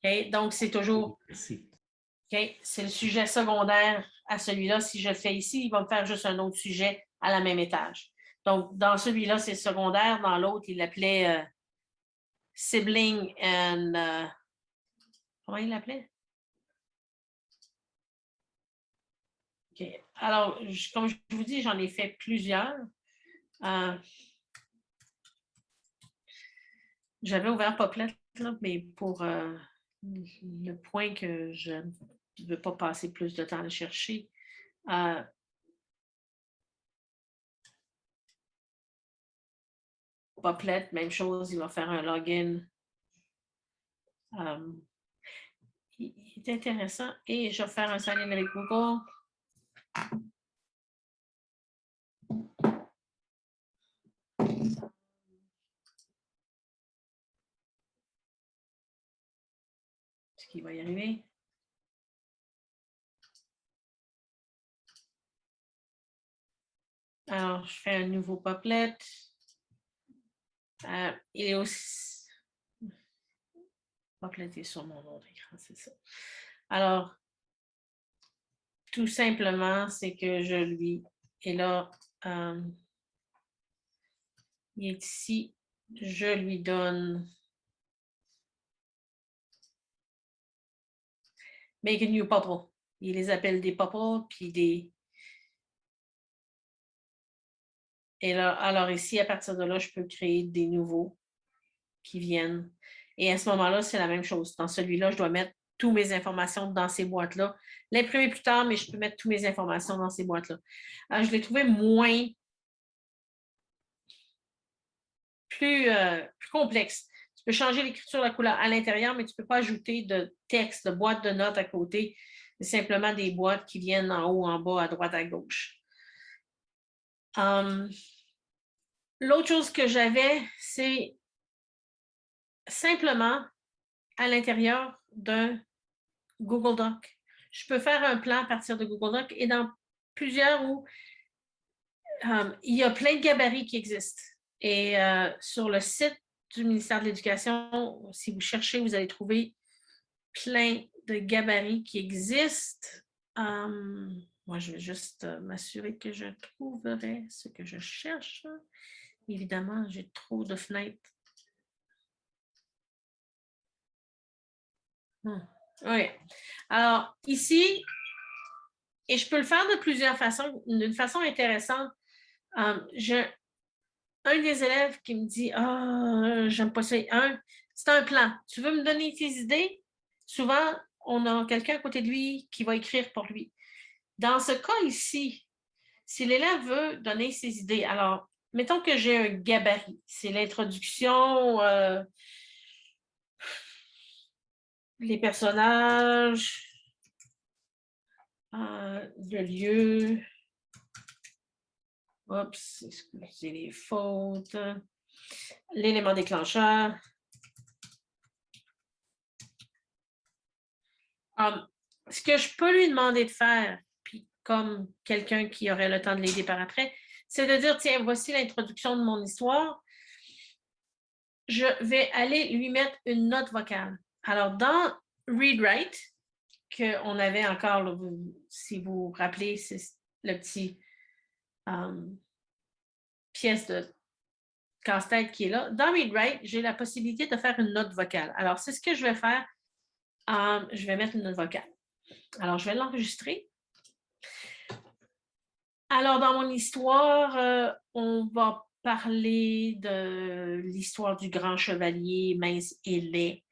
OK. Donc, c'est toujours... Merci. OK. C'est le sujet secondaire à celui-là. Si je le fais ici, il va me faire juste un autre sujet à la même étage. Donc, dans celui-là, c'est secondaire. Dans l'autre, il l'appelait sibling and... comment il l'appelait? OK. Alors, comme je vous dis, j'en ai fait plusieurs. J'avais ouvert Poplet, là, mais pour le point que je ne veux pas passer plus de temps à le chercher. Poplet, même chose, il va faire un login. Il est intéressant. Et je vais faire un sign-in avec Google. Est-ce qu'il va y arriver? Alors, je fais un nouveau Poplet. Il est aussi... Poplet est sur mon autre écran, c'est ça. Alors, tout simplement, c'est que je lui... Et là, il est ici. Je lui donne... Make a new bubble. Il les appelle des bubbles, puis des... Et là, alors ici, à partir de là, je peux créer des nouveaux qui viennent. Et à ce moment-là, c'est la même chose. Dans celui-là, je dois mettre toutes mes informations dans ces boîtes-là. L'imprimer plus tard, mais je peux mettre toutes mes informations dans ces boîtes-là. Alors, je l'ai trouvé plus complexe. Tu peux changer l'écriture, la couleur à l'intérieur, mais tu ne peux pas ajouter de texte, de boîte de notes à côté. C'est simplement des boîtes qui viennent en haut, en bas, à droite, à gauche. L'autre chose que j'avais, c'est simplement à l'intérieur d'un Google Doc. Je peux faire un plan à partir de Google Doc et dans plusieurs où il y a plein de gabarits qui existent. Et sur le site du ministère de l'Éducation, si vous cherchez, vous allez trouver plein de gabarits qui existent. Moi, je vais juste m'assurer que je trouverai ce que je cherche. Évidemment, j'ai trop de fenêtres. Oui. Alors, ici, et je peux le faire de plusieurs façons, d'une façon intéressante. J'ai un des élèves qui me dit « Ah, j'aime pas ça. » C'est un plan. Tu veux me donner tes idées? Souvent, on a quelqu'un à côté de lui qui va écrire pour lui. Dans ce cas ici, si l'élève veut donner ses idées, alors, mettons que j'ai un gabarit. C'est l'introduction, les personnages, le lieu. Oups, excusez les fautes. L'élément déclencheur. Ce que je peux lui demander de faire, puis comme quelqu'un qui aurait le temps de l'aider par après, c'est de dire, tiens, voici l'introduction de mon histoire. Je vais aller lui mettre une note vocale. Alors, dans Read Write, qu'on avait encore, là, si vous vous rappelez, c'est le petit pièce de casse-tête qui est là. Dans ReadWrite, j'ai la possibilité de faire une note vocale. Alors, c'est ce que je vais faire. Je vais mettre une note vocale. Alors, je vais l'enregistrer. Alors, dans mon histoire, on va parler de l'histoire du grand chevalier mince et laid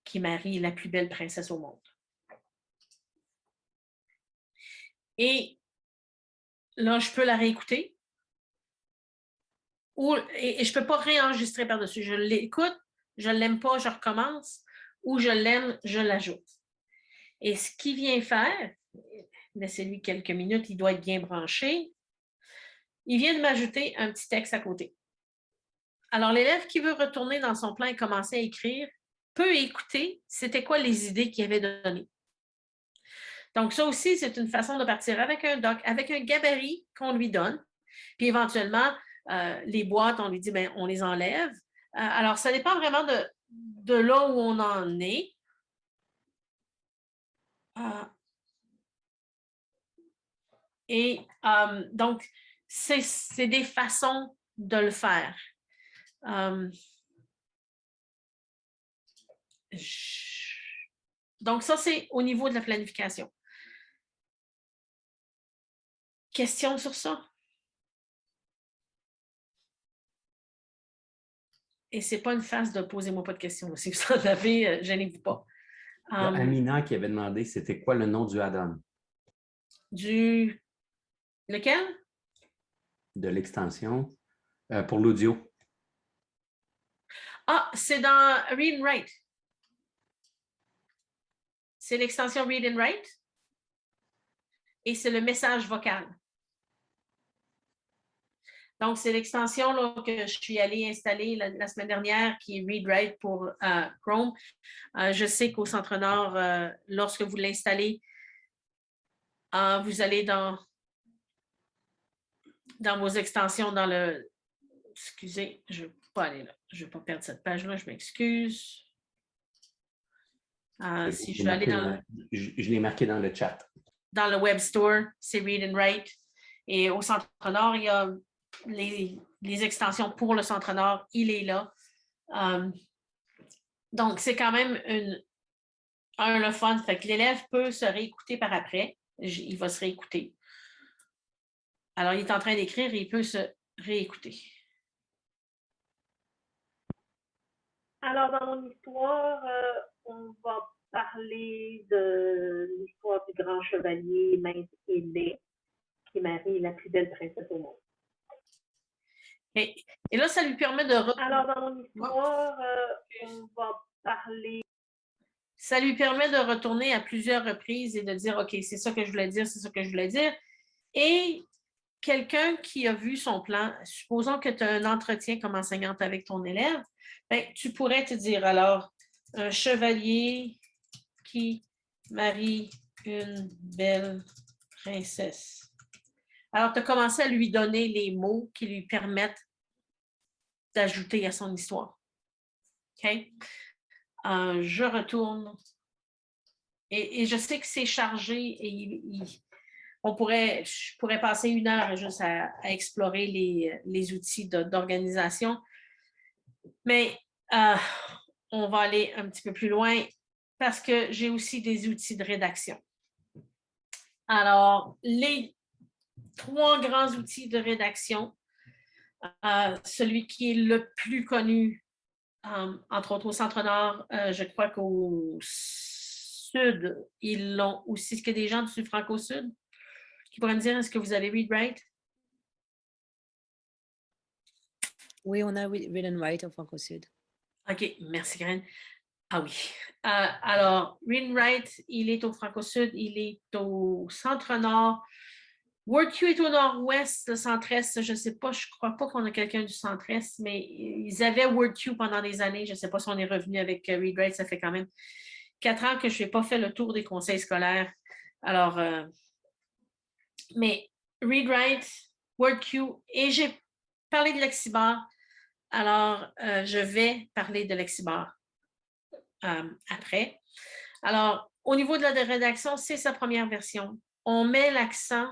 qui marie la plus belle princesse au monde. Et là, je peux la réécouter. Et je ne peux pas réenregistrer par-dessus. Je l'écoute, je ne l'aime pas, je recommence, ou je l'aime, je l'ajoute. Et ce qu'il vient faire, laissez-lui quelques minutes, il doit être bien branché, il vient de m'ajouter un petit texte à côté. Alors, l'élève qui veut retourner dans son plan et commencer à écrire peut écouter c'était quoi les idées qu'il avait données. Donc, ça aussi, c'est une façon de partir avec un doc, avec un gabarit qu'on lui donne. Puis éventuellement, les boîtes, on lui dit, bien, on les enlève. Alors, ça dépend vraiment de là où on en est. Donc, c'est des façons de le faire. Donc, ça, c'est au niveau de la planification. Question sur ça? Et ce n'est pas une phase de posez-moi pas de questions. Si vous en avez, gênez-vous pas. Il y a Amina qui avait demandé c'était quoi le nom du add-on? Lequel? De l'extension pour l'audio. Ah, c'est dans Read and Write. C'est l'extension Read and Write. Et c'est le message vocal. Donc, c'est l'extension que je suis allée installer la semaine dernière, qui est ReadWrite pour Chrome. Je sais qu'au Centre-Nord, lorsque vous l'installez, vous allez dans vos extensions, dans le... Excusez, je ne vais pas aller là. Je ne vais pas perdre cette page-là, je m'excuse. Si je vais aller dans je l'ai marqué dans le chat. Dans le Web Store, c'est Read and Write. Et au Centre-Nord, il y a les extensions pour le Centre-Nord. Il est là. Donc, c'est quand même le fun. Fait que l'élève peut se réécouter par après. Il va se réécouter. Alors, il est en train d'écrire et il peut se réécouter. Alors, dans mon histoire, on va parler de l'histoire du grand chevalier mince et laid qui marie la plus belle princesse au monde. Et là, ça lui permet de... Alors, dans mon histoire, on va parler... Ça lui permet de retourner à plusieurs reprises et de dire, OK, c'est ça que je voulais dire, c'est ça que je voulais dire. Et quelqu'un qui a vu son plan, supposons que tu as un entretien comme enseignante avec ton élève, bien, tu pourrais te dire, alors, un chevalier qui marie une belle princesse. Alors, tu as commencé à lui donner les mots qui lui permettent d'ajouter à son histoire. OK? Je retourne. Et je sais que c'est chargé et je pourrais passer 1 heure juste à explorer les outils d'organisation. Mais on va aller un petit peu plus loin parce que j'ai aussi des outils de rédaction. Alors, les 3 grands outils de rédaction, celui qui est le plus connu, entre autres au Centre-Nord, je crois qu'au Sud, ils l'ont aussi. Est-ce qu'il y a des gens du Franco-Sud qui pourraient me dire, est-ce que vous avez ReadWrite? Oui, on a Read and Write au Franco-Sud. OK, merci, Karen. Ah oui. Alors, Read and Write, il est au Franco-Sud, il est au Centre-Nord. WordQ est au Nord-Ouest, le Centre-Est, je ne sais pas, je ne crois pas qu'on a quelqu'un du Centre-Est, mais ils avaient WordQ pendant des années. Je ne sais pas si on est revenu avec ReadWrite, ça fait quand même 4 ans que je n'ai pas fait le tour des conseils scolaires. Alors, mais ReadWrite, WordQ, et j'ai parlé de Lexibar. Alors, je vais parler de Lexibar après. Alors, au niveau de la rédaction, c'est sa première version. On met l'accent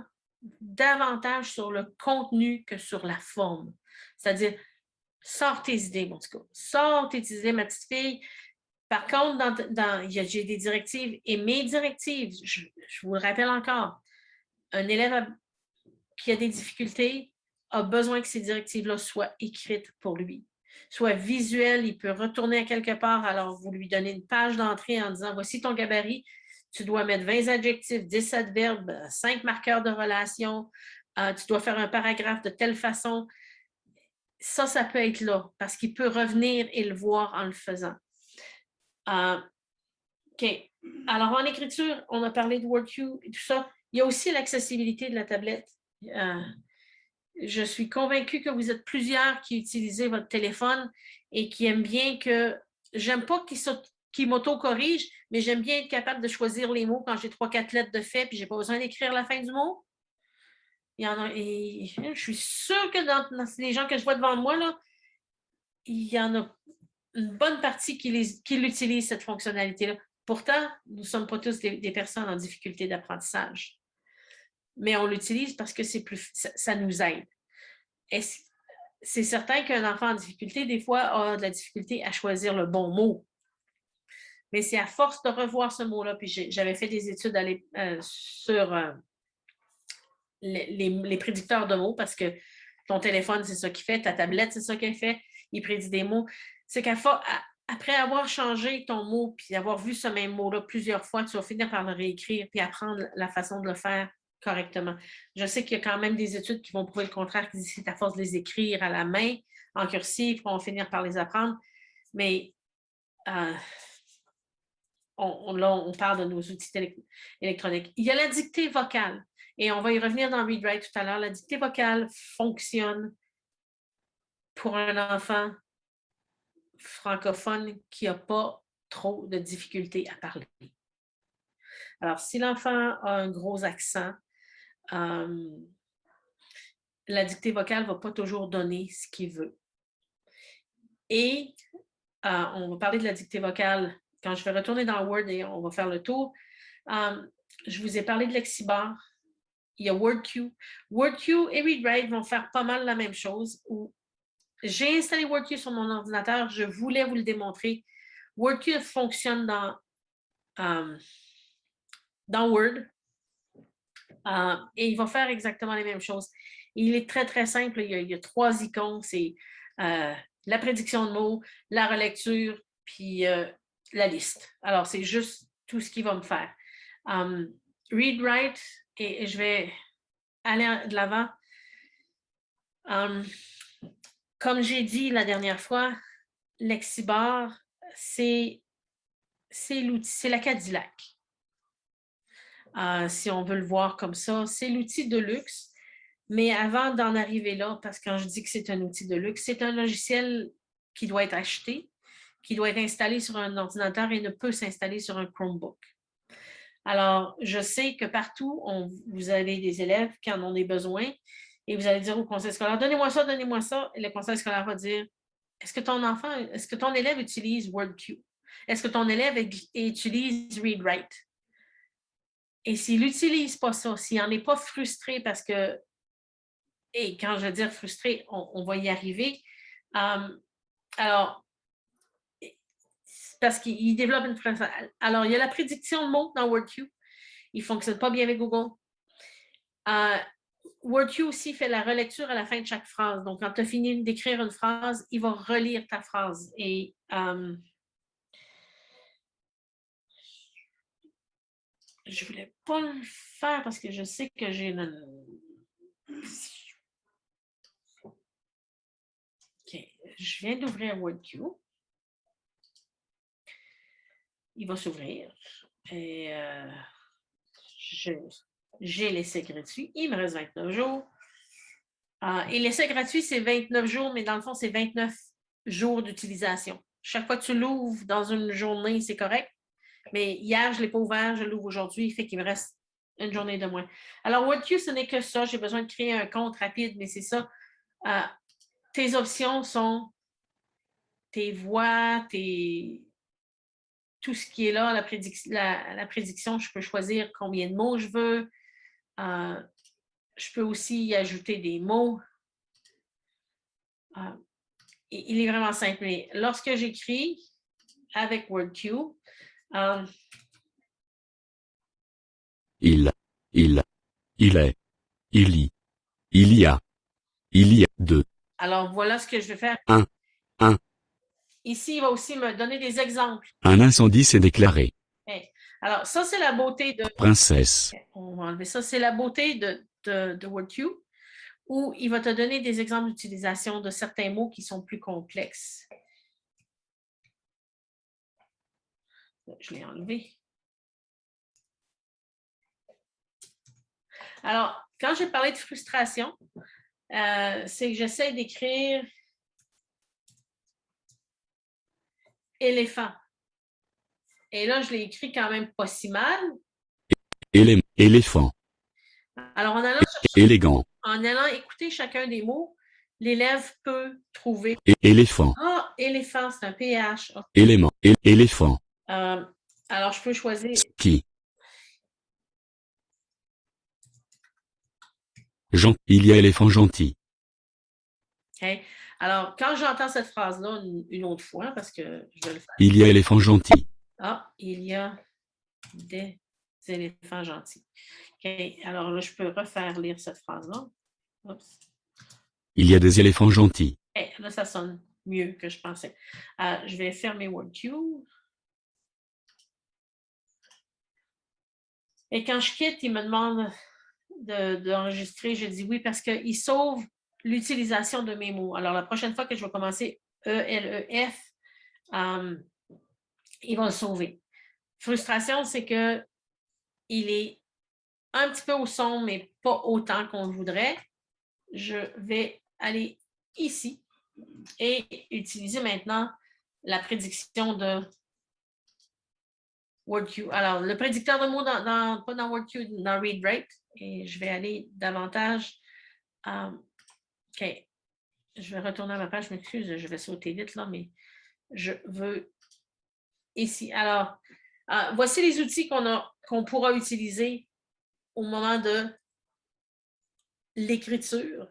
davantage sur le contenu que sur la forme. C'est-à-dire, sors tes idées, mon petit gars. Sors tes idées, ma petite fille. Par contre, j'ai des directives et mes directives, je vous le rappelle encore, un élève qui a des difficultés a besoin que ces directives-là soient écrites pour lui, soient visuelles, il peut retourner à quelque part, alors vous lui donnez une page d'entrée en disant, voici ton gabarit, tu dois mettre 20 adjectifs, 10 adverbes, 5 marqueurs de relation, tu dois faire un paragraphe de telle façon. Ça peut être là, parce qu'il peut revenir et le voir en le faisant. OK. Alors, en écriture, on a parlé de WordQ et tout ça. Il y a aussi l'accessibilité de la tablette. Je suis convaincue que vous êtes plusieurs qui utilisez votre téléphone et qui aiment bien que... J'aime pas qu'il m'auto-corrige, mais j'aime bien être capable de choisir les mots quand j'ai 3-4 lettres de fait puis j'ai pas besoin d'écrire la fin du mot. Il y en a... Et je suis sûre que dans les gens que je vois devant moi, là, il y en a une bonne partie qui l'utilisent, cette fonctionnalité-là. Pourtant, nous ne sommes pas tous des personnes en difficulté d'apprentissage. Mais on l'utilise parce que ça nous aide. C'est certain qu'un enfant en difficulté, des fois, a de la difficulté à choisir le bon mot. Mais c'est à force de revoir ce mot-là, puis j'avais fait des études sur les prédicteurs de mots, parce que ton téléphone, c'est ça qu'il fait, ta tablette, c'est ça qu'il fait, il prédit des mots. C'est qu'après avoir changé ton mot, puis avoir vu ce même mot-là plusieurs fois, tu vas finir par le réécrire, puis apprendre la façon de le faire correctement. Je sais qu'il y a quand même des études qui vont prouver le contraire, qui disent que c'est à force de les écrire à la main, en cursive, qu'on va finir par les apprendre. Mais là, on parle de nos outils électroniques. Il y a la dictée vocale, et on va y revenir dans ReadWrite tout à l'heure. La dictée vocale fonctionne pour un enfant francophone qui n'a pas trop de difficultés à parler. Alors, si l'enfant a un gros accent, la dictée vocale ne va pas toujours donner ce qu'il veut. Et on va parler de la dictée vocale quand je vais retourner dans Word et on va faire le tour. Je vous ai parlé de Lexibar. Il y a WordQ. WordQ et ReadWrite vont faire pas mal la même chose. J'ai installé WordQ sur mon ordinateur. Je voulais vous le démontrer. WordQ fonctionne dans Word. Et il va faire exactement les mêmes choses. Il est très, très simple. Il y a 3 icônes. C'est la prédiction de mots, la relecture, puis la liste. Alors, c'est juste tout ce qu'il va me faire. ReadWrite, et je vais aller de l'avant. Comme j'ai dit la dernière fois, Lexibar, c'est l'outil, c'est la Cadillac. Si on veut le voir comme ça, c'est l'outil de luxe. Mais avant d'en arriver là, parce que quand je dis que c'est un outil de luxe, c'est un logiciel qui doit être acheté, qui doit être installé sur un ordinateur et ne peut s'installer sur un Chromebook. Alors, je sais que partout, vous avez des élèves qui en ont des besoins et vous allez dire au conseil scolaire, donnez-moi ça, donnez-moi ça. Et le conseil scolaire va dire, est-ce que ton élève utilise WordQ? Est-ce que ton élève utilise ReadWrite? Et s'il n'utilise pas ça, s'il n'en est pas frustré parce que, et quand je veux dire frustré, on va y arriver. Alors, parce qu'il développe une phrase. Alors, il y a la prédiction de mots dans WordQ. Il ne fonctionne pas bien avec Google. WordQ aussi fait la relecture à la fin de chaque phrase. Donc, quand tu as fini d'écrire une phrase, il va relire ta phrase. Et je ne voulais pas le faire parce que je sais que j'ai OK. Je viens d'ouvrir WordQ. Il va s'ouvrir. Et j'ai l'essai gratuit. Il me reste 29 jours. Et l'essai gratuit, c'est 29 jours, mais dans le fond, c'est 29 jours d'utilisation. Chaque fois que tu l'ouvres dans une journée, c'est correct. Mais hier, je ne l'ai pas ouvert, je l'ouvre aujourd'hui, fait qu'il me reste une journée de moins. Alors, WordQ, ce n'est que ça. J'ai besoin de créer un compte rapide, mais c'est ça. Tes options sont tes voix, tout ce qui est là, la prédiction, je peux choisir combien de mots je veux. Je peux aussi y ajouter des mots. Il est vraiment simple. Mais lorsque j'écris avec WordQ, il est, il y a deux. Alors, voilà ce que je vais faire. Un. Ici, il va aussi me donner des exemples. Un incendie s'est déclaré. Alors, ça, c'est la beauté de... Princesse. On va enlever ça. C'est la beauté de WordQ, où il va te donner des exemples d'utilisation de certains mots qui sont plus complexes. Je l'ai enlevé. Alors, quand j'ai parlé de frustration, c'est que j'essaie d'écrire éléphant. Et là, je l'ai écrit quand même pas si mal. Éléphant. Alors, en allant chercher, Élégant. en allant écouter chacun des mots, l'élève peut trouver. Éléphant. Ah, éléphant, c'est un PH. Okay. Élément. Éléphant. Alors, je peux choisir. Qui. Il y a éléphant gentil. Okay. Alors, quand j'entends cette phrase-là une autre fois, parce que je vais le faire. Il y a éléphant gentil. Ah, il y a des éléphants gentils. Okay. Alors là, je peux refaire lire cette phrase-là. Oups. Il y a des éléphants gentils. Hey, là, ça sonne mieux que je pensais. Je vais fermer WordQ. Et quand je quitte, il me demande d'enregistrer. Je dis oui parce qu'il sauve l'utilisation de mes mots. Alors, la prochaine fois que je vais commencer E-L-E-F, il va le sauver. Frustration, c'est qu'il est un petit peu au son, mais pas autant qu'on le voudrait. Je vais aller ici et utiliser maintenant la prédiction de WordQ. Alors, le prédicteur de mots, pas dans WordQ, dans ReadWrite. Et je vais aller davantage. OK. Je vais retourner à ma page. Je m'excuse, je vais sauter vite là, mais je veux ici. Alors, voici les outils qu'on pourra utiliser au moment de l'écriture.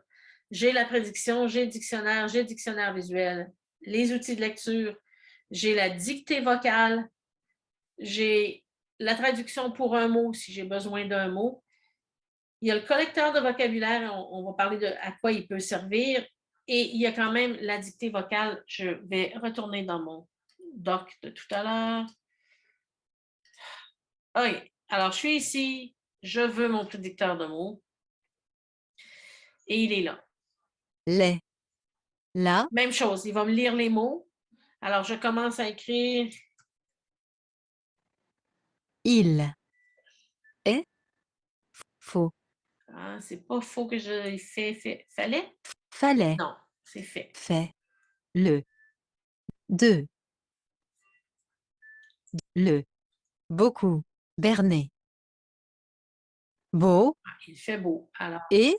J'ai la prédiction, j'ai le dictionnaire visuel, les outils de lecture, j'ai la dictée vocale, j'ai la traduction pour un mot si j'ai besoin d'un mot. Il y a le collecteur de vocabulaire, on va parler de à quoi il peut servir. Et il y a quand même la dictée vocale. Je vais retourner dans mon doc de tout à l'heure. OK. Alors, je suis ici. Je veux mon prédicteur de mots. Et il est là. Les. La. Même chose. Il va me lire les mots. Alors, je commence à écrire. Il. Est. Faux. C'est pas faux que je fait. Fallait? Fallait. Non, c'est fait. Fait. Le. De. Le. Beaucoup. Berner. Beau. Il fait beau. Alors. Et.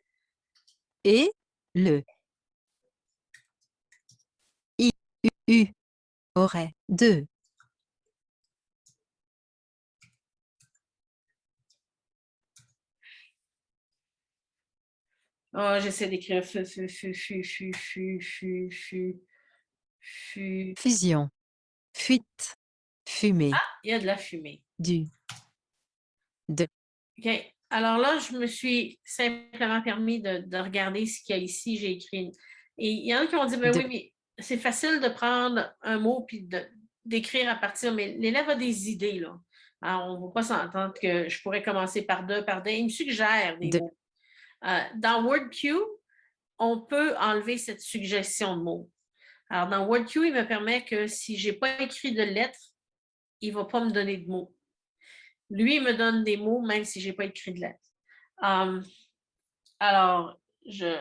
Le. U. Aurait. De. Oh, j'essaie d'écrire Fusion. Fuite. Fumée. Il y a de la fumée. Du. De. OK. Alors là, je me suis simplement permis de regarder ce qu'il y a ici. J'ai écrit. Et il y en a qui ont dit, ben oui, mais c'est facile de prendre un mot puis d'écrire à partir, mais l'élève a des idées, là. Alors, on ne va pas s'entendre que je pourrais commencer par deux, par des. Il me suggère des mots. Dans WordQ, on peut enlever cette suggestion de mots. Alors, dans WordQ, il me permet que si je n'ai pas écrit de lettres, il ne va pas me donner de mots. Lui, il me donne des mots, même si je n'ai pas écrit de lettres. Alors, je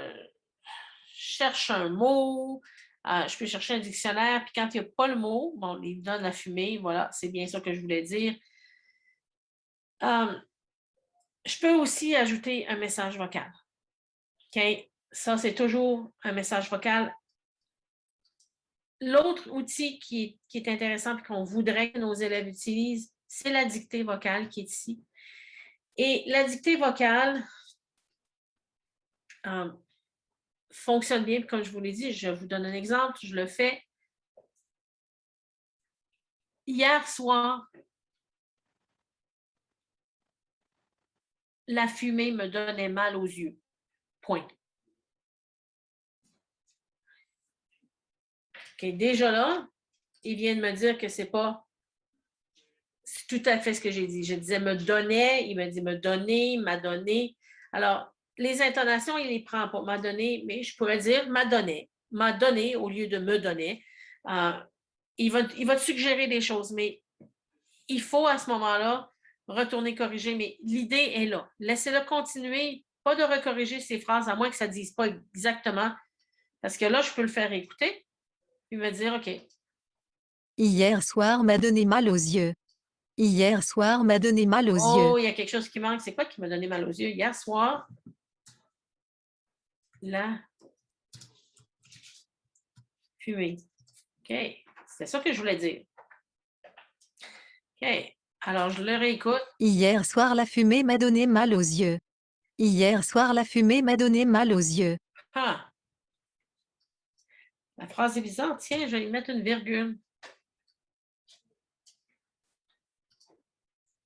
cherche un mot, je peux chercher un dictionnaire, puis quand il n'y a pas le mot, bon, il me donne la fumée, voilà, c'est bien ça que je voulais dire. Je peux aussi ajouter un message vocal. OK? Ça, c'est toujours un message vocal L'autre outil qui est intéressant et qu'on voudrait que nos élèves utilisent, c'est la dictée vocale qui est ici. Et la dictée vocale fonctionne bien, comme je vous l'ai dit, je vous donne un exemple, je le fais. Hier soir, la fumée me donnait mal aux yeux. Point. Okay, déjà là, il vient de me dire que c'est pas tout à fait ce que j'ai dit. Je disais me donnait, il me dit me donner, m'a donné. Alors, les intonations, il les prend pas. M'a donné, mais je pourrais dire m'a donné au lieu de me donner. Il va te suggérer des choses, mais il faut à ce moment-là retourner corriger, mais l'idée est là. Laissez-le continuer, pas de recorriger ces phrases, à moins que ça ne dise pas exactement, parce que là, je peux le faire écouter, puis me dire, OK. Hier soir m'a donné mal aux yeux. Hier soir m'a donné mal aux yeux. Oh, il y a quelque chose qui manque. C'est quoi qui m'a donné mal aux yeux? Hier soir, la fumée. OK. C'est ça que je voulais dire. OK. Alors, je le réécoute. Hier soir la fumée m'a donné mal aux yeux. Hier soir la fumée m'a donné mal aux yeux. Ah! La phrase est bizarre. Tiens, je vais y mettre une virgule.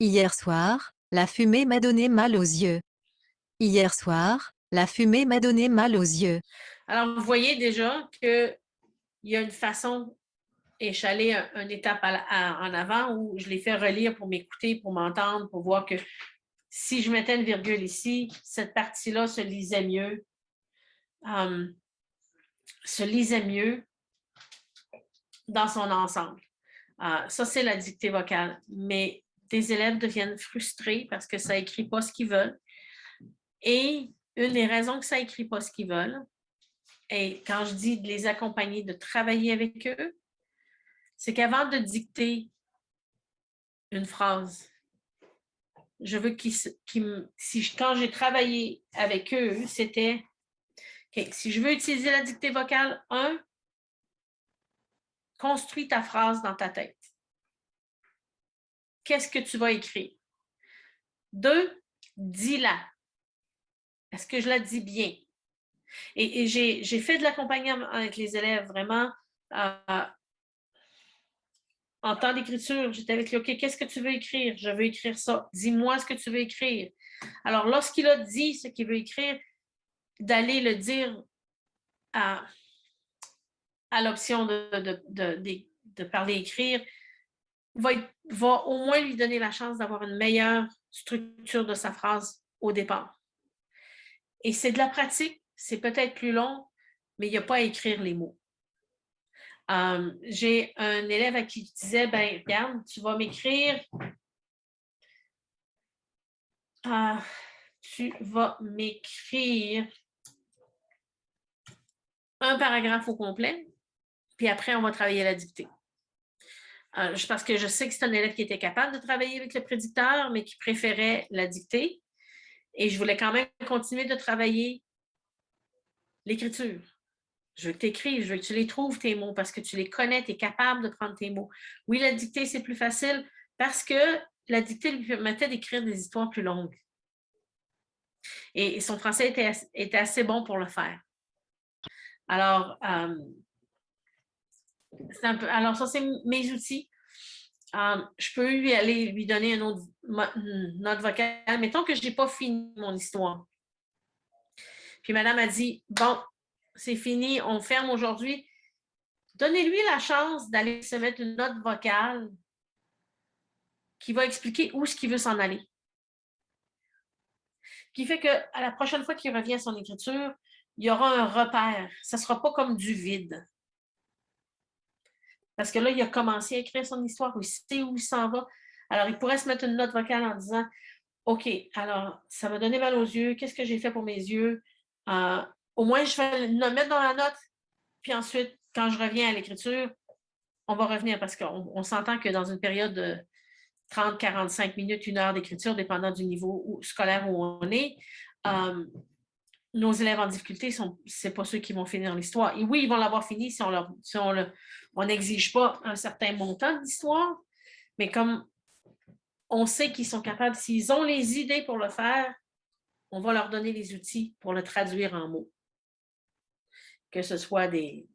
Hier soir, la fumée m'a donné mal aux yeux. Hier soir, la fumée m'a donné mal aux yeux. Alors, vous voyez déjà qu'il y a une façon échaler une étape en avant où je les fais relire pour m'écouter, pour m'entendre, pour voir que si je mettais une virgule ici, cette partie-là se lisait mieux. Dans son ensemble. Ça, c'est la dictée vocale. Mais des élèves deviennent frustrés parce que ça n'écrit pas ce qu'ils veulent. Et une des raisons que ça n'écrit pas ce qu'ils veulent, et quand je dis de les accompagner, de travailler avec eux, c'est qu'avant de dicter une phrase, je veux quand j'ai travaillé avec eux, c'était, okay, si je veux utiliser la dictée vocale, 1, construis ta phrase dans ta tête. Qu'est-ce que tu vas écrire? 2, dis-la. Est-ce que je la dis bien? Et j'ai fait de l'accompagnement avec les élèves, vraiment, en temps d'écriture. J'étais avec lui, OK, qu'est-ce que tu veux écrire? Je veux écrire ça. Dis-moi ce que tu veux écrire. Alors, lorsqu'il a dit ce qu'il veut écrire, d'aller le dire à l'option de parler écrire, va au moins lui donner la chance d'avoir une meilleure structure de sa phrase au départ. Et c'est de la pratique, c'est peut-être plus long, mais il n'y a pas à écrire les mots. J'ai un élève à qui je disais, ben regarde, tu vas m'écrire un paragraphe au complet, puis après, on va travailler la dictée. Parce que je sais que c'est un élève qui était capable de travailler avec le prédicteur, mais qui préférait la dictée. Et je voulais quand même continuer de travailler l'écriture. Je veux que tu écrives, je veux que tu les trouves, tes mots, parce que tu les connais, tu es capable de prendre tes mots. Oui, la dictée, c'est plus facile parce que la dictée lui permettait d'écrire des histoires plus longues. Et son français était assez bon pour le faire. Alors, alors ça, c'est mes outils. Je peux lui donner une note vocale. Mettons que je n'ai pas fini mon histoire. Puis madame a dit, bon, c'est fini, on ferme aujourd'hui. Donnez-lui la chance d'aller se mettre une note vocale qui va expliquer où est-ce qu'il veut s'en aller. Qui fait qu'à la prochaine fois qu'il revient à son écriture, il y aura un repère. Ça ne sera pas comme du vide. Parce que là, il a commencé à écrire son histoire, il sait où il s'en va. Alors, il pourrait se mettre une note vocale en disant, OK, alors, ça m'a donné mal aux yeux, qu'est-ce que j'ai fait pour mes yeux? Au moins, je vais le mettre dans la note, puis ensuite, quand je reviens à l'écriture, on va revenir parce qu'on s'entend que dans une période de 30, 45 minutes, 1 heure d'écriture, dépendant du niveau scolaire où on est, nos élèves en difficulté, ce n'est pas ceux qui vont finir l'histoire. Et oui, ils vont l'avoir fini si on n'exige pas un certain montant d'histoire, mais comme on sait qu'ils sont capables, s'ils ont les idées pour le faire, on va leur donner les outils pour le traduire en mots. Que ce soit des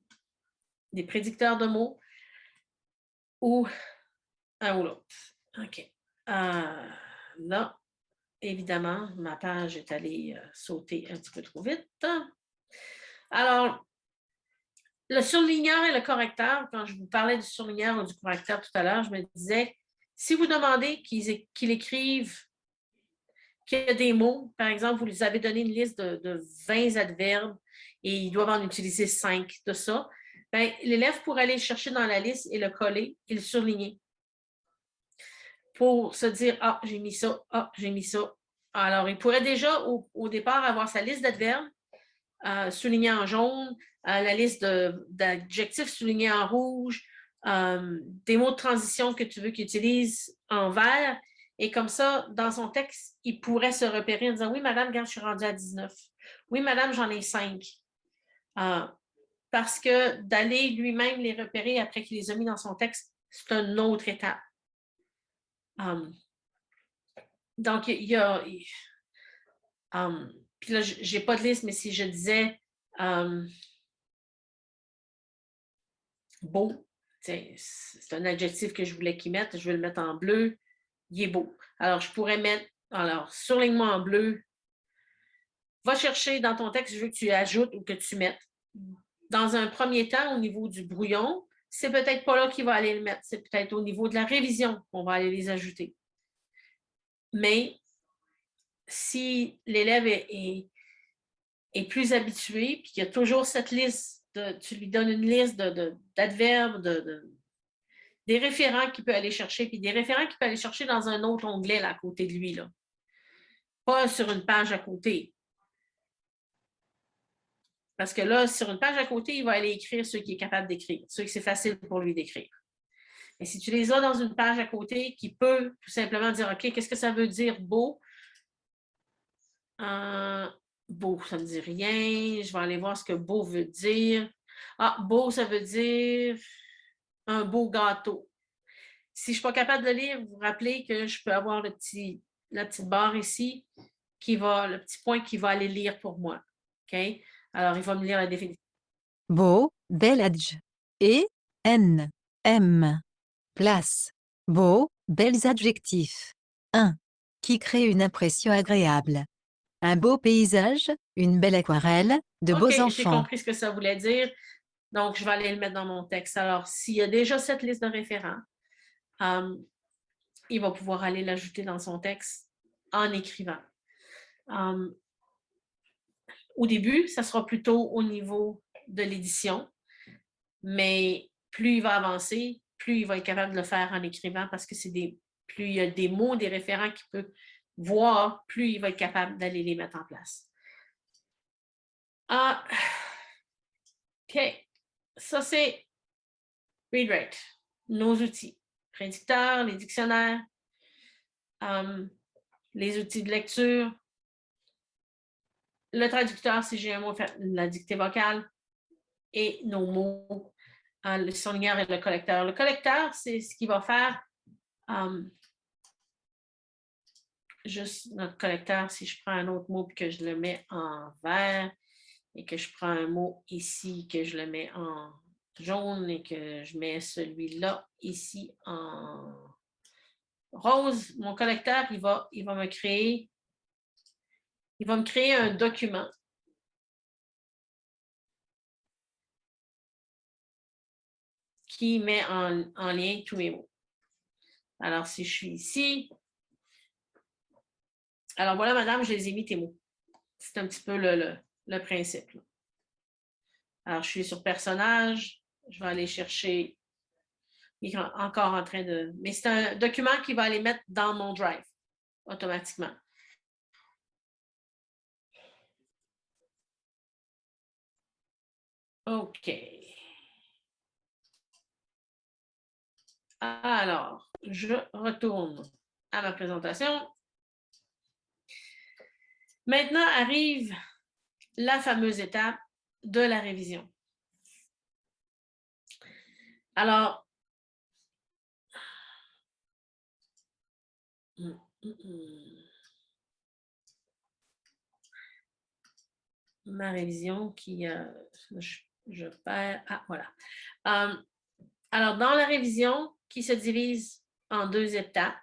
prédicteurs de mots ou un ou l'autre. OK. Là, évidemment, ma page est allée sauter un petit peu trop vite. Alors, le surligneur et le correcteur, quand je vous parlais du surligneur ou du correcteur tout à l'heure, je me disais, si vous demandez qu'ils écrivent qu'il y a des mots, par exemple, vous lui avez donné une liste de 20 adverbes et ils doivent en utiliser 5 de ça, bien, l'élève pourrait aller chercher dans la liste et le coller et le surligner pour se dire « Ah, j'ai mis ça, ah, j'ai mis ça ». Alors, il pourrait déjà, au départ, avoir sa liste d'adverbes soulignée en jaune, la liste d'adjectifs soulignés en rouge, des mots de transition que tu veux qu'il utilise en vert. Et comme ça, dans son texte, il pourrait se repérer en disant « Oui, madame, regarde, je suis rendue à 19. Oui, madame, j'en ai 5. Parce que d'aller lui-même les repérer après qu'il les a mis dans son texte, c'est une autre étape. Donc, il y a... puis là, je n'ai pas de liste, mais si je disais beau, c'est un adjectif que je voulais qu'il mette, je vais le mettre en bleu, il est beau. Alors, je pourrais mettre, alors, surligne-moi en bleu, va chercher dans ton texte, je veux que tu ajoutes ou que tu mettes. Dans un premier temps, au niveau du brouillon, c'est peut-être pas là qu'il va aller le mettre, c'est peut-être au niveau de la révision qu'on va aller les ajouter. Mais si l'élève est plus habitué, puis qu'il y a toujours cette liste, tu lui donnes une liste d'adverbes, des référents qu'il peut aller chercher, puis des référents qu'il peut aller chercher dans un autre onglet là, à côté de lui. Là. Pas sur une page à côté. Parce que là, sur une page à côté, il va aller écrire ceux qu'il est capable d'écrire, ceux que c'est facile pour lui d'écrire. Et si tu les as dans une page à côté qui peut tout simplement dire, OK, qu'est-ce que ça veut dire beau? Beau, ça ne me dit rien. Je vais aller voir ce que beau veut dire. Ah, beau, ça veut dire un beau gâteau. Si je ne suis pas capable de lire, vous vous rappelez que je peux avoir la petite barre ici, le petit point qui va aller lire pour moi. OK? Alors, il va me lire la définition. Beau, bel adj. Et, N, M. Place. Beau, bels adjectifs. 1. Qui crée une impression agréable. Un beau paysage, une belle aquarelle, de beaux OK, j'ai enfants. compris ce que ça voulait dire. Donc, je vais aller le mettre dans mon texte. Alors, s'il y a déjà cette liste de référents, il va pouvoir aller l'ajouter dans son texte en écrivant. Au début, ça sera plutôt au niveau de l'édition, mais plus il va avancer, plus il va être capable de le faire en écrivant parce que plus il y a des mots, des référents qu'il peut voir, plus il va être capable d'aller les mettre en place. OK. Ça, c'est ReadWrite, nos outils. Prédicteurs, les dictionnaires, les outils de lecture, le traducteur, si j'ai un mot, la dictée vocale, et nos mots, le surligneur et le collecteur. Le collecteur, c'est ce qui va faire juste notre collecteur, si je prends un autre mot et que je le mets en vert, et que je prends un mot ici, que je le mets en jaune, et que je mets celui-là ici en rose, mon collecteur, il va me créer un document qui met en lien tous mes mots. Alors, si je suis ici, alors voilà, madame, je les ai mis tes mots. C'est un petit peu le principe. Là. Alors, je suis sur personnage, je vais aller chercher, il est encore en train de... Mais c'est un document qui va aller mettre dans mon drive, automatiquement. OK. Alors, je retourne à ma présentation. Maintenant arrive la fameuse étape de la révision. Alors, ma révision qui, je perds, ah voilà. Alors, dans la révision qui se divise en 2 étapes,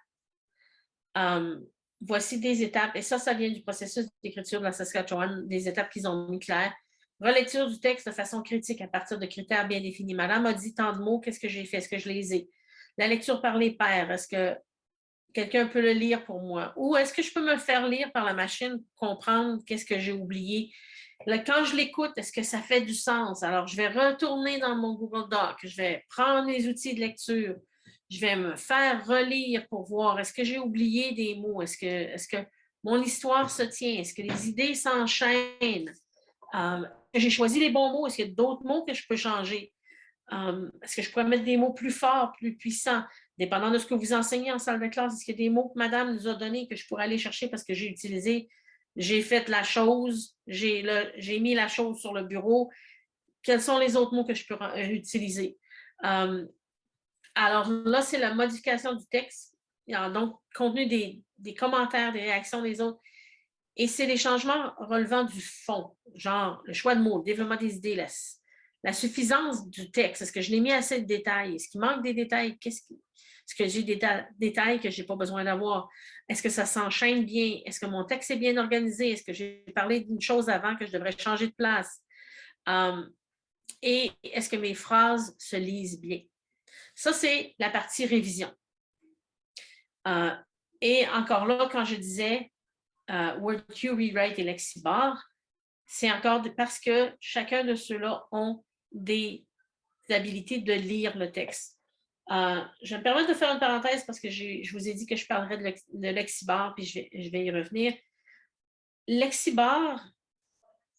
voici des étapes, et ça vient du processus d'écriture de la Saskatchewan, des étapes qu'ils ont mis claires. Relecture du texte de façon critique à partir de critères bien définis. Madame a dit tant de mots, qu'est-ce que j'ai fait? Est-ce que je les ai? La lecture par les pairs, est-ce que quelqu'un peut le lire pour moi? Ou est-ce que je peux me le faire lire par la machine pour comprendre qu'est-ce que j'ai oublié? Là, quand je l'écoute, est-ce que ça fait du sens? Alors, je vais retourner dans mon Google Doc, je vais prendre les outils de lecture, je vais me faire relire pour voir, est-ce que j'ai oublié des mots? Est-ce que mon histoire se tient? Est-ce que les idées s'enchaînent? Est-ce que j'ai choisi les bons mots? Est-ce qu'il y a d'autres mots que je peux changer? Est-ce que je pourrais mettre des mots plus forts, plus puissants? Dépendant de ce que vous enseignez en salle de classe, est-ce qu'il y a des mots que madame nous a donnés que je pourrais aller chercher parce que j'ai utilisé, j'ai fait la chose, j'ai mis la chose sur le bureau. Quels sont les autres mots que je peux utiliser? Alors là, c'est la modification du texte. Donc, contenu des commentaires, des réactions des autres. Et c'est les changements relevant du fond, genre le choix de mots, le développement des idées, la suffisance du texte. Est-ce que je l'ai mis assez de détails? Est-ce qu'il manque des détails? Est-ce que j'ai des détails que je n'ai pas besoin d'avoir? Est-ce que ça s'enchaîne bien? Est-ce que mon texte est bien organisé? Est-ce que j'ai parlé d'une chose avant que je devrais changer de place? Et est-ce que mes phrases se lisent bien? Ça, c'est la partie révision. Et encore là, quand je disais WordQ, ReadWrite et Lexibar, c'est encore parce que chacun de ceux-là ont des habilités de lire le texte. Je me permets de faire une parenthèse parce que je vous ai dit que je parlerais de Lexibar, puis je vais y revenir. Lexibar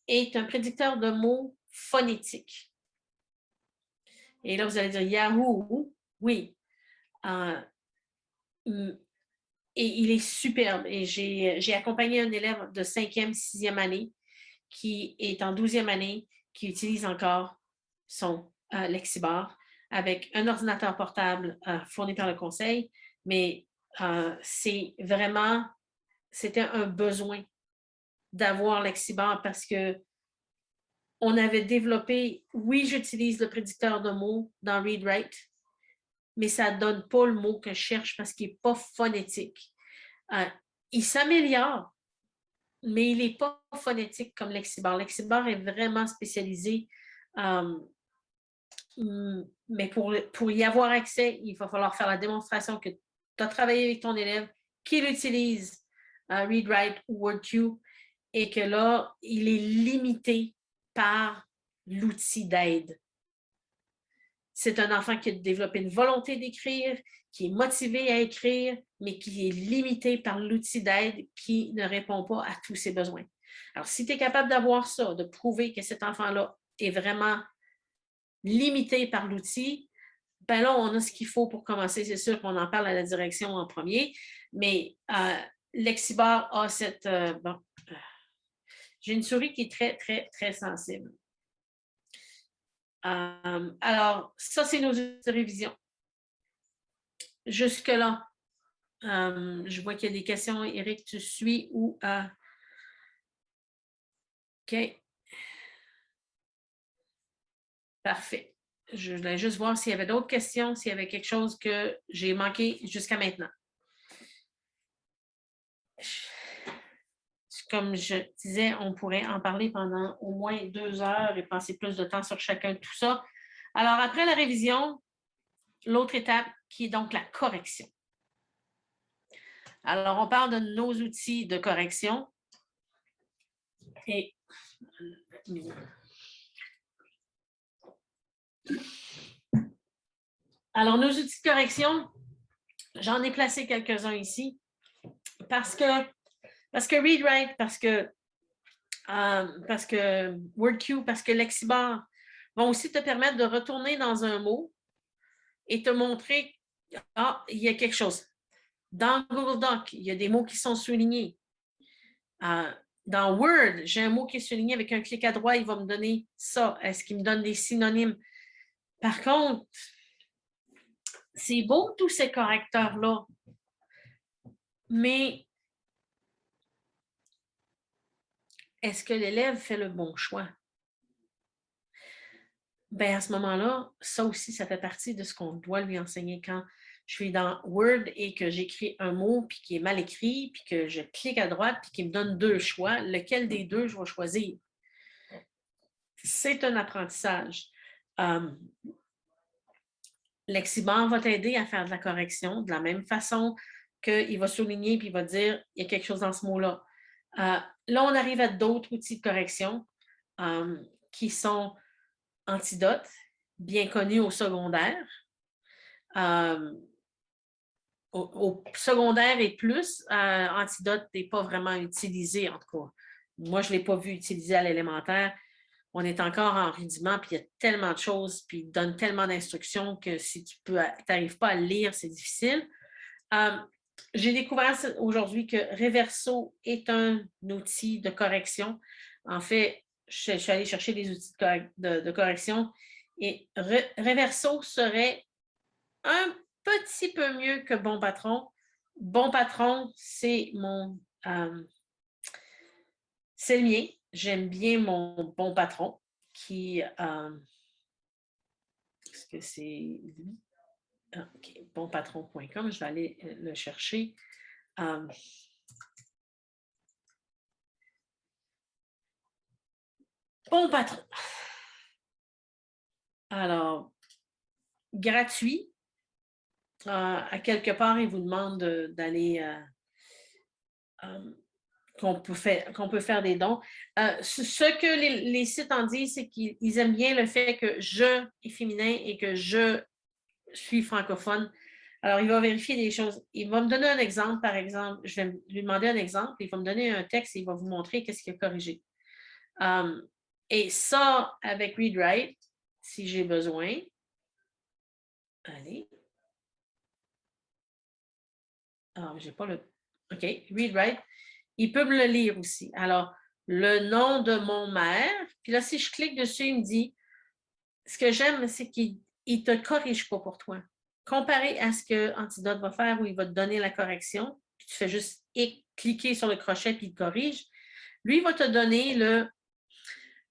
est un prédicteur de mots phonétiques. Et là, vous allez dire Yahoo! Oui. Et il est superbe. Et j'ai accompagné un élève de 5e, 6e année qui est en 12e année, qui utilise encore son Lexibar avec un ordinateur portable fourni par le conseil. Mais c'était un besoin d'avoir Lexibar parce que on avait développé, oui, j'utilise le prédicteur de mots dans ReadWrite, mais ça ne donne pas le mot que je cherche parce qu'il n'est pas phonétique. Il s'améliore, mais il n'est pas phonétique comme Lexibar. Lexibar est vraiment spécialisé, mais pour y avoir accès, il va falloir faire la démonstration que tu as travaillé avec ton élève, qu'il utilise ReadWrite ou WordQ, et que là, il est limité par l'outil d'aide. C'est un enfant qui a développé une volonté d'écrire, qui est motivé à écrire, mais qui est limité par l'outil d'aide qui ne répond pas à tous ses besoins. Alors, si tu es capable d'avoir ça, de prouver que cet enfant-là est vraiment limité par l'outil, ben là, on a ce qu'il faut pour commencer. C'est sûr qu'on en parle à la direction en premier, mais Lexibar a cette... j'ai une souris qui est très, très, très sensible. Alors, ça, c'est nos outils de révision. Jusque-là, je vois qu'il y a des questions. Éric, tu suis ou... OK. Parfait. Je voulais juste voir s'il y avait d'autres questions, s'il y avait quelque chose que j'ai manqué jusqu'à maintenant. Comme je disais, on pourrait en parler pendant au moins 2 heures et passer plus de temps sur chacun de tout ça. Alors, après la révision, l'autre étape qui est donc la correction. Alors, on parle de nos outils de correction. Et alors, nos outils de correction, j'en ai placé quelques-uns ici parce que ReadWrite, parce que WordQ, parce que Lexibar vont aussi te permettre de retourner dans un mot et te montrer, il y a quelque chose. Dans Google Doc, il y a des mots qui sont soulignés. Dans Word, j'ai un mot qui est souligné avec un clic à droite, il va me donner ça. Est-ce qu'il me donne des synonymes? Par contre, c'est beau tous ces correcteurs-là, mais est-ce que l'élève fait le bon choix? Bien, à ce moment-là, ça aussi, ça fait partie de ce qu'on doit lui enseigner quand je suis dans Word et que j'écris un mot, puis qui est mal écrit, puis que je clique à droite, puis qu'il me donne deux choix. Lequel des deux je vais choisir? C'est un apprentissage. Lexiban va t'aider à faire de la correction de la même façon qu'il va souligner puis il va dire il y a quelque chose dans ce mot-là. Là, on arrive à d'autres outils de correction qui sont Antidote, bien connu au secondaire. Au secondaire et plus, Antidote n'est pas vraiment utilisé, en tout cas. Moi, je ne l'ai pas vu utiliser à l'élémentaire. On est encore en rudiment, puis il y a tellement de choses, puis il donne tellement d'instructions que si tu n'arrives pas à le lire, c'est difficile. J'ai découvert aujourd'hui que Reverso est un outil de correction. En fait, je suis allée chercher des outils de correction et Reverso serait un petit peu mieux que Bon Patron. Bon Patron, c'est c'est le mien. J'aime bien mon Bon Patron qui... est-ce que c'est lui? OK, bonpatron.com, je vais aller le chercher. Bon Patron. Alors, gratuit. À quelque part, il vous demande d'aller... qu'on peut faire des dons. Ce que les sites en disent, c'est qu'ils aiment bien le fait que je est féminin et que je suis francophone. Alors, il va vérifier des choses. Il va me donner un exemple, par exemple. Je vais lui demander un exemple. Il va me donner un texte et il va vous montrer qu'est-ce qu'il a corrigé. Et ça, avec ReadWrite, si j'ai besoin. Allez. Ah, j'ai pas le... OK, ReadWrite. Il peut me le lire aussi. Alors, le nom de mon maire. Puis là, si je clique dessus, il me dit, ce que j'aime, c'est qu'il ne te corrige pas pour toi. Comparé à ce que Antidote va faire, où il va te donner la correction, puis tu fais juste cliquer sur le crochet, puis il te corrige. Lui, il va te donner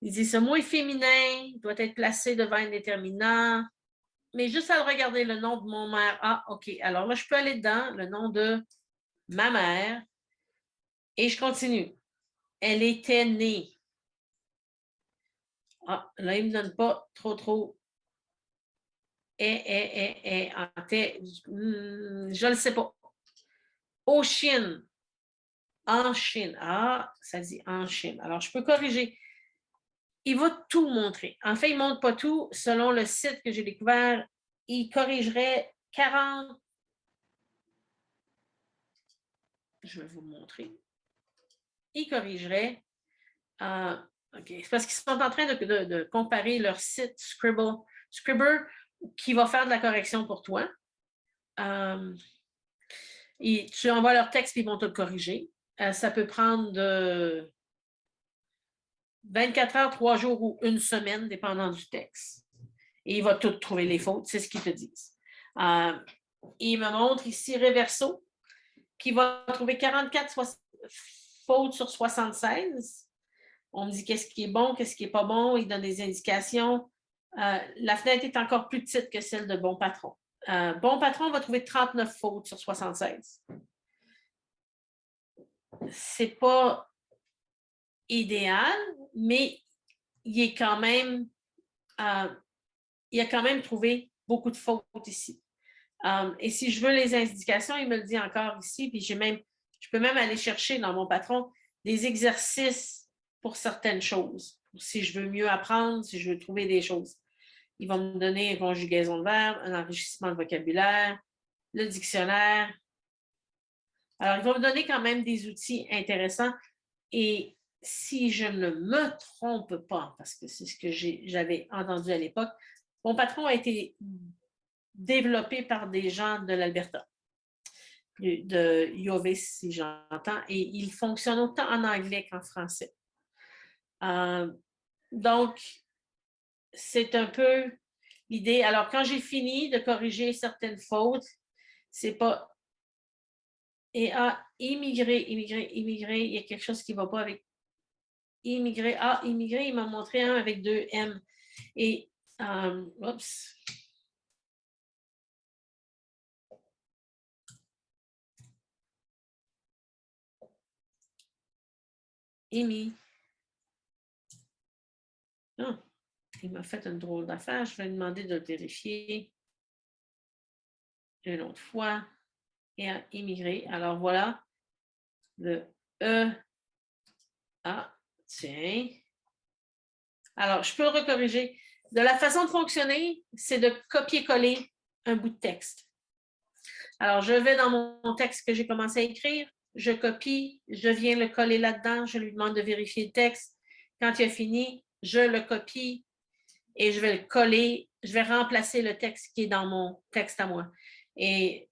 il dit, ce mot est féminin, doit être placé devant un déterminant, mais juste à le regarder, le nom de mon maire. Ah, OK. Alors là, je peux aller dedans, le nom de ma mère, et je continue. Elle était née. Ah, là, il ne me donne pas trop. Je ne le sais pas. Au Chine. En Chine. Ah, ça dit en Chine. Alors, je peux corriger. Il va tout montrer. En fait, il ne montre pas tout. Selon le site que j'ai découvert, il corrigerait 40. Je vais vous montrer. Il corrigerait. OK. C'est parce qu'ils sont en train de comparer leur site Scribble, qui va faire de la correction pour toi. Et tu envoies leur texte et ils vont te le corriger. Ça peut prendre de 24 heures, 3 jours ou une semaine, dépendant du texte. Et il va tout trouver les fautes, c'est ce qu'ils te disent. Il me montre ici Reverso, qui va trouver 44 fautes sur 76. On me dit qu'est-ce qui est bon, qu'est-ce qui n'est pas bon. Il donne des indications. La fenêtre est encore plus petite que celle de Bon Patron. Bon Patron va trouver 39 fautes sur 76. C'est pas idéal, mais il est quand même, il a quand même trouvé beaucoup de fautes ici. Et si je veux les indications, il me le dit encore ici, puis je peux même aller chercher dans Mon Patron des exercices pour certaines choses. Si je veux mieux apprendre, si je veux trouver des choses. Il va me donner une conjugaison de verbes, un enrichissement de vocabulaire, le dictionnaire. Alors, il va me donner quand même des outils intéressants. Et si je ne me trompe pas, parce que c'est ce que j'avais entendu à l'époque, Mon Patron a été développé par des gens de l'Alberta. de Yové, si j'entends, et il fonctionne autant en anglais qu'en français. Donc, c'est un peu l'idée. Alors, quand j'ai fini de corriger certaines fautes, c'est pas et immigré, il y a quelque chose qui ne va pas avec immigré. Immigré, il m'a montré un avec 2 M. Et, oups. Non, il m'a fait une drôle d'affaire. Je vais lui demander de le vérifier une autre fois. Et à immigrer. Alors voilà, le E. Tiens. Alors, je peux le recorriger. De la façon de fonctionner, c'est de copier-coller un bout de texte. Alors, je vais dans mon texte que j'ai commencé à écrire, je copie, je viens le coller là-dedans, je lui demande de vérifier le texte. Quand il a fini, je le copie et je vais le coller, je vais remplacer le texte qui est dans mon texte à moi. Et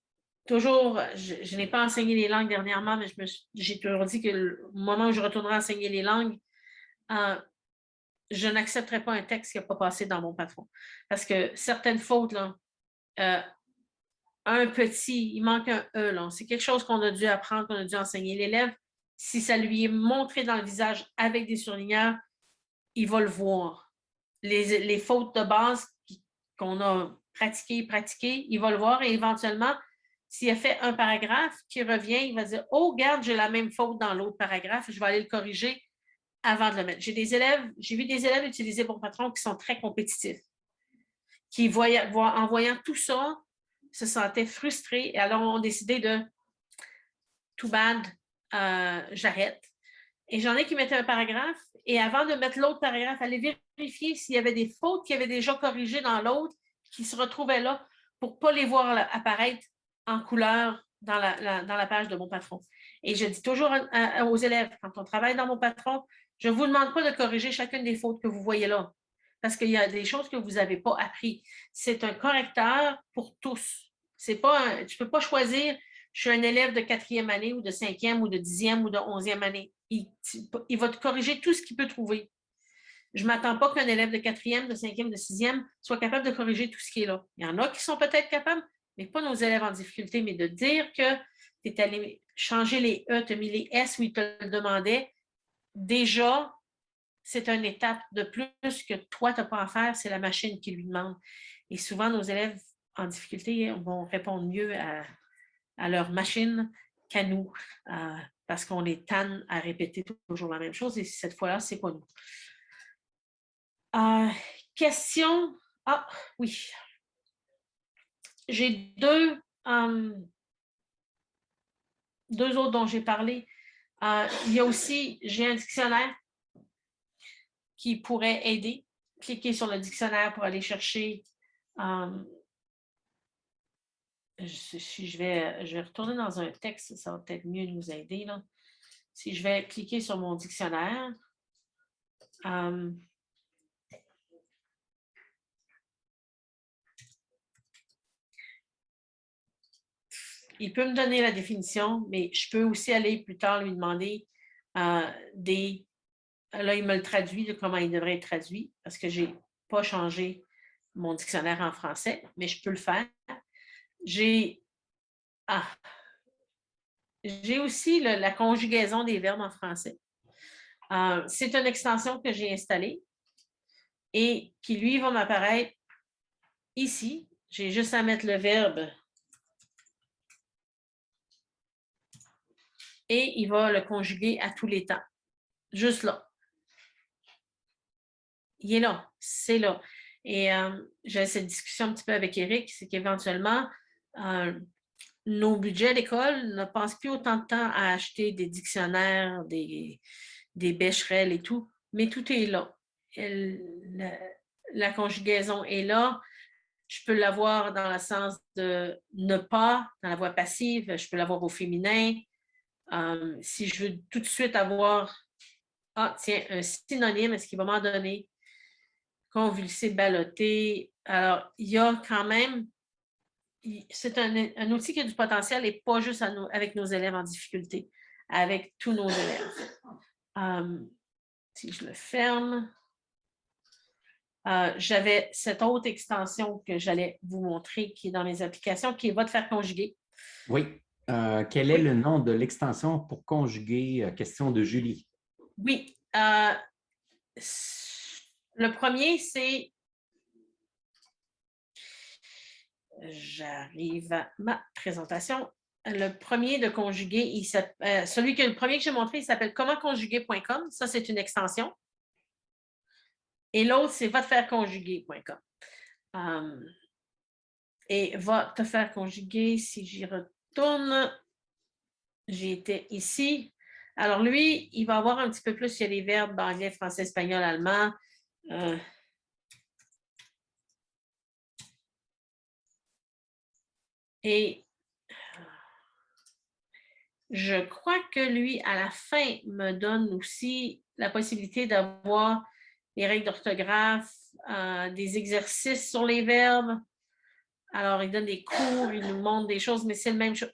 toujours, je n'ai pas enseigné les langues dernièrement, mais j'ai toujours dit que le moment où je retournerai enseigner les langues, je n'accepterai pas un texte qui n'a pas passé dans mon patron. Parce que certaines fautes, là, un petit, il manque un E, là. C'est quelque chose qu'on a dû apprendre, qu'on a dû enseigner l'élève. Si ça lui est montré dans le visage avec des surligneurs, il va le voir. Les fautes de base qu'on a pratiquées, il va le voir et éventuellement, s'il a fait un paragraphe qui revient, il va dire « Oh, regarde, j'ai la même faute dans l'autre paragraphe, je vais aller le corriger avant de le mettre. » J'ai vu des élèves utiliser Bon Patron qui sont très compétitifs, qui, en voyant tout ça, se sentaient frustrés et alors ont décidé de « too bad, j'arrête ». Et j'en ai qui mettaient un paragraphe et avant de mettre l'autre paragraphe, aller vérifier s'il y avait des fautes qui avaient déjà corrigées dans l'autre qui se retrouvaient là pour ne pas les voir apparaître en couleur dans la page de Mon Patron. Et je dis toujours aux élèves, quand on travaille dans Mon Patron, je ne vous demande pas de corriger chacune des fautes que vous voyez là, parce qu'il y a des choses que vous n'avez pas appris. C'est un correcteur pour tous. Tu ne peux pas choisir, je suis un élève de 4e année ou de 5e ou de 10e ou de 11e année. Il va te corriger tout ce qu'il peut trouver. Je ne m'attends pas qu'un élève de 4e, de 5e, de 6e soit capable de corriger tout ce qui est là. Il y en a qui sont peut-être capables, mais pas nos élèves en difficulté, mais de dire que tu es allé changer les E, tu as mis les S où ils te le demandaient, déjà, c'est une étape de plus que toi, tu n'as pas à faire, c'est la machine qui lui demande. Et souvent, nos élèves en difficulté vont répondre mieux à leur machine qu'à nous, parce qu'on les tanne à répéter toujours la même chose, et cette fois-là, c'est pas nous. Question. Oui. J'ai deux autres dont j'ai parlé. Il y a aussi, j'ai un dictionnaire qui pourrait aider. Cliquez sur le dictionnaire pour aller chercher. Si je vais retourner dans un texte, ça va peut-être mieux nous aider, là. Si je vais cliquer sur mon dictionnaire, il peut me donner la définition, mais je peux aussi aller plus tard lui demander là, il me le traduit de comment il devrait être traduit, parce que je n'ai pas changé mon dictionnaire en français, mais je peux le faire. J'ai aussi la conjugaison des verbes en français. C'est une extension que j'ai installée et qui, lui, va m'apparaître ici. J'ai juste à mettre le verbe et il va le conjuguer à tous les temps. Juste là. Il est là, c'est là. Et j'ai cette discussion un petit peu avec Eric, c'est qu'éventuellement, nos budgets d'école ne passent plus autant de temps à acheter des dictionnaires, des Becherel et tout, mais tout est là. La conjugaison est là. Je peux l'avoir dans le sens de ne pas, dans la voix passive, je peux l'avoir au féminin. Si je veux tout de suite avoir, tiens, un synonyme, est-ce qu'il va m'en donner? Convulsé, ballotté. Alors, il y a quand même, c'est un outil qui a du potentiel et pas juste avec nos élèves en difficulté, avec tous nos élèves. Si je le ferme, j'avais cette autre extension que j'allais vous montrer qui est dans mes applications, qui est Va te faire conjuguer. Oui. Quel est le nom de l'extension pour conjuguer? Question de Julie. Oui. Le premier, c'est... J'arrive à ma présentation. Le premier de conjuguer, le premier que j'ai montré, il s'appelle commentconjuguer.com. Ça, c'est une extension. Et l'autre, c'est va te faire conjuguer.com. Et va te faire conjuguer, si j'y retourne, j'ai été ici. Alors lui, il va avoir un petit peu plus, il y a les verbes anglais, français, espagnol, allemand. Et je crois que lui, à la fin, me donne aussi la possibilité d'avoir les règles d'orthographe, des exercices sur les verbes. Alors, il donne des cours, il nous montre des choses, mais c'est le même chose.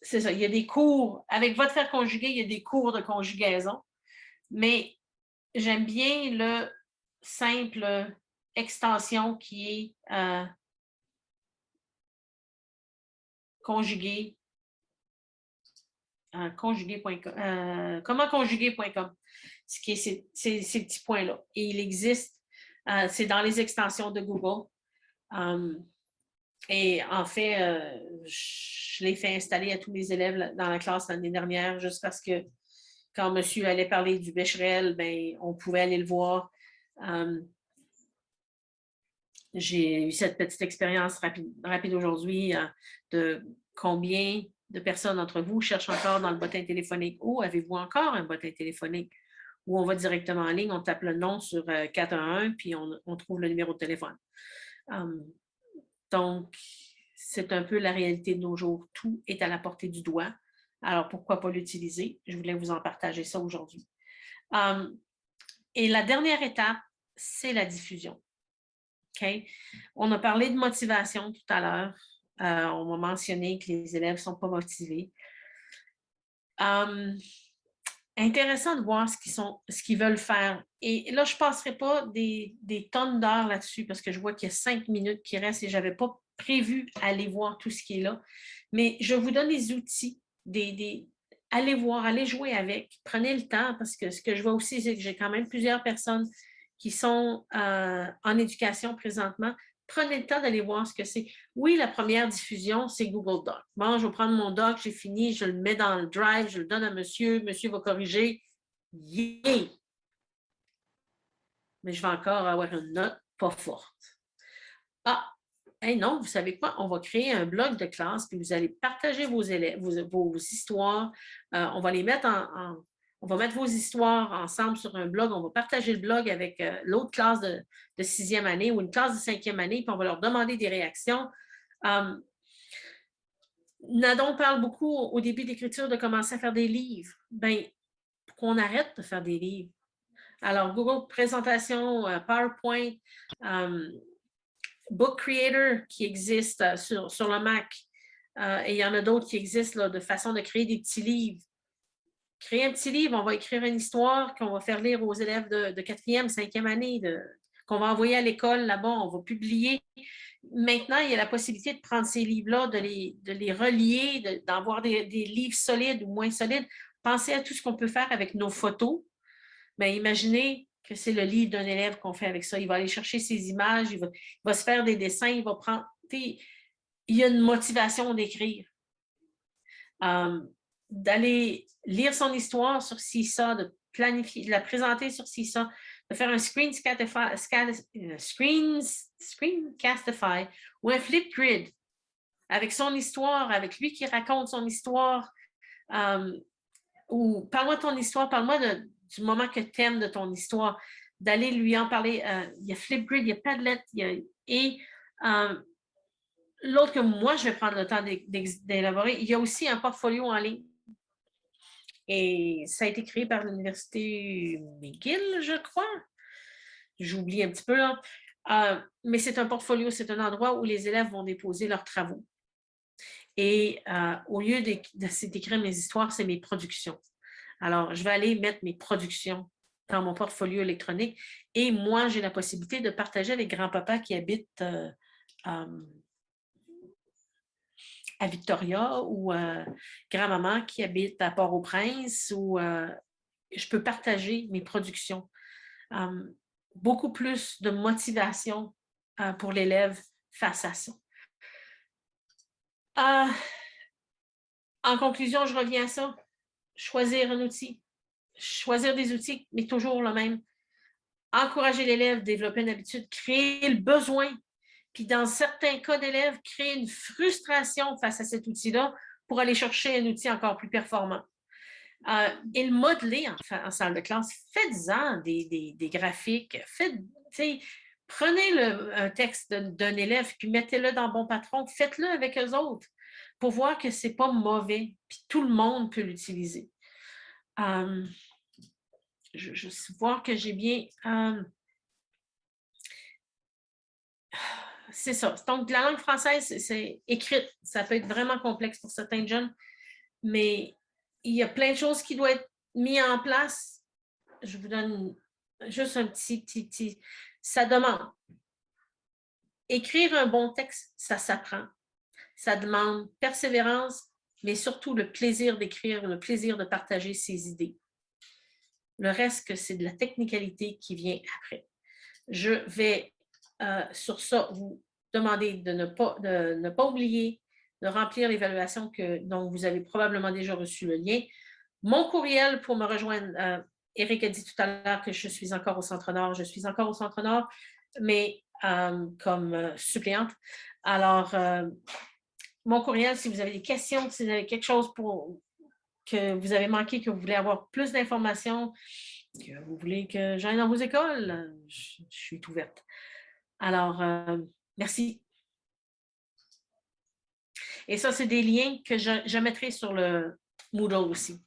C'est ça, il y a des cours. Avec Va te faire conjuguer, il y a des cours de conjugaison. Mais j'aime bien le simple extension qui est conjuguer. Commentconjuguer.com, ce qui est ces petits points-là. Et il existe, c'est dans les extensions de Google. Et en fait, je l'ai fait installer à tous les élèves dans la classe l'année dernière, juste parce que quand monsieur allait parler du Becherel, ben, on pouvait aller le voir. J'ai eu cette petite expérience rapide aujourd'hui de combien de personnes d'entre vous cherchent encore dans le bottin téléphonique ou avez-vous encore un bottin téléphonique où on va directement en ligne, on tape le nom sur 411 puis on trouve le numéro de téléphone. Donc, c'est un peu la réalité de nos jours. Tout est à la portée du doigt. Alors, pourquoi pas l'utiliser? Je voulais vous en partager ça aujourd'hui. Et la dernière étape, c'est la diffusion. Okay? On a parlé de motivation tout à l'heure. On m'a mentionné que les élèves ne sont pas motivés. Intéressant de voir ce qu'ils veulent faire. Et là, je ne passerai pas des tonnes d'heures là-dessus parce que je vois qu'il y a 5 minutes qui restent et je n'avais pas prévu aller voir tout ce qui est là. Mais je vous donne les outils, allez voir, allez jouer avec. Prenez le temps parce que ce que je vois aussi, c'est que j'ai quand même plusieurs personnes qui sont en éducation présentement. Prenez le temps d'aller voir ce que c'est. Oui, la première diffusion, c'est Google Doc. Bon, je vais prendre mon doc, j'ai fini, je le mets dans le drive, je le donne à monsieur va corriger. Yeah! Mais je vais encore avoir une note pas forte. Ah, hey non, vous savez quoi? On va créer un blog de classe, puis vous allez partager vos histoires. On va les mettre on va mettre vos histoires ensemble sur un blog. On va partager le blog avec l'autre classe de 6e année ou une classe de 5e année, puis on va leur demander des réactions. Nadon parle beaucoup au début d'écriture de commencer à faire des livres. Bien, qu'on arrête de faire des livres. Alors, Google Présentation, PowerPoint, Book Creator qui existe sur le Mac. Et il y en a d'autres qui existent là, de façon de créer des petits livres. Créer un petit livre, on va écrire une histoire qu'on va faire lire aux élèves de 4e, 5e année, qu'on va envoyer à l'école là-bas, on va publier. Maintenant, il y a la possibilité de prendre ces livres-là, de les relier, d'avoir des livres solides ou moins solides. Pensez à tout ce qu'on peut faire avec nos photos. Bien, imaginez que c'est le livre d'un élève qu'on fait avec ça. Il va aller chercher ses images, il va se faire des dessins, il va prendre... Il y a une motivation d'écrire. D'aller lire son histoire sur CISA, de planifier, de la présenter sur CISA, de faire un Screencastify ou un Flipgrid avec son histoire, avec lui qui raconte son histoire. Ou parle-moi de ton histoire, parle-moi du moment que tu aimes de ton histoire, d'aller lui en parler. Il y a Flipgrid, il y a Padlet, l'autre que moi, je vais prendre le temps d'élaborer, il y a aussi un portfolio en ligne. Et ça a été créé par l'Université McGill, je crois. J'oublie un petit peu là. Mais c'est un portfolio, c'est un endroit où les élèves vont déposer leurs travaux. Et au lieu d'écrire mes histoires, c'est mes productions. Alors, je vais aller mettre mes productions dans mon portfolio électronique et moi, j'ai la possibilité de partager avec grand-papa qui habite à Victoria ou grand-maman qui habite à Port-au-Prince ou je peux partager mes productions. Beaucoup plus de motivation pour l'élève face à ça. En conclusion, je reviens à ça. Choisir un outil. Choisir des outils, mais toujours le même. Encourager l'élève, développer une habitude, créer le besoin. Puis dans certains cas d'élèves, créer une frustration face à cet outil-là pour aller chercher un outil encore plus performant. Et le modeler en salle de classe. Faites-en des graphiques. Prenez un texte d'un élève puis mettez-le dans Bon Patron. Faites-le avec eux autres pour voir que ce n'est pas mauvais. Puis tout le monde peut l'utiliser. Je vais voir que j'ai bien... c'est ça. Donc, la langue française, c'est écrite. Ça peut être vraiment complexe pour certains jeunes, mais il y a plein de choses qui doivent être mises en place. Je vous donne juste un petit... Ça demande. Écrire un bon texte, ça s'apprend. Ça demande persévérance, mais surtout le plaisir d'écrire, le plaisir de partager ses idées. Le reste, c'est de la technicalité qui vient après. Je vais, sur ça, vous demander de ne pas oublier de remplir l'évaluation dont vous avez probablement déjà reçu le lien. Mon courriel pour me rejoindre, Éric a dit tout à l'heure que je suis encore au Centre-Nord. Je suis encore au Centre-Nord, mais comme suppléante. Alors, mon courriel, si vous avez des questions, si vous avez quelque chose que vous avez manqué, que vous voulez avoir plus d'informations, que vous voulez que j'aille dans vos écoles, je suis ouverte. Alors, merci. Et ça, c'est des liens que je mettrai sur le Moodle aussi.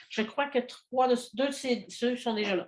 Je crois que 2 de ceux sont déjà là.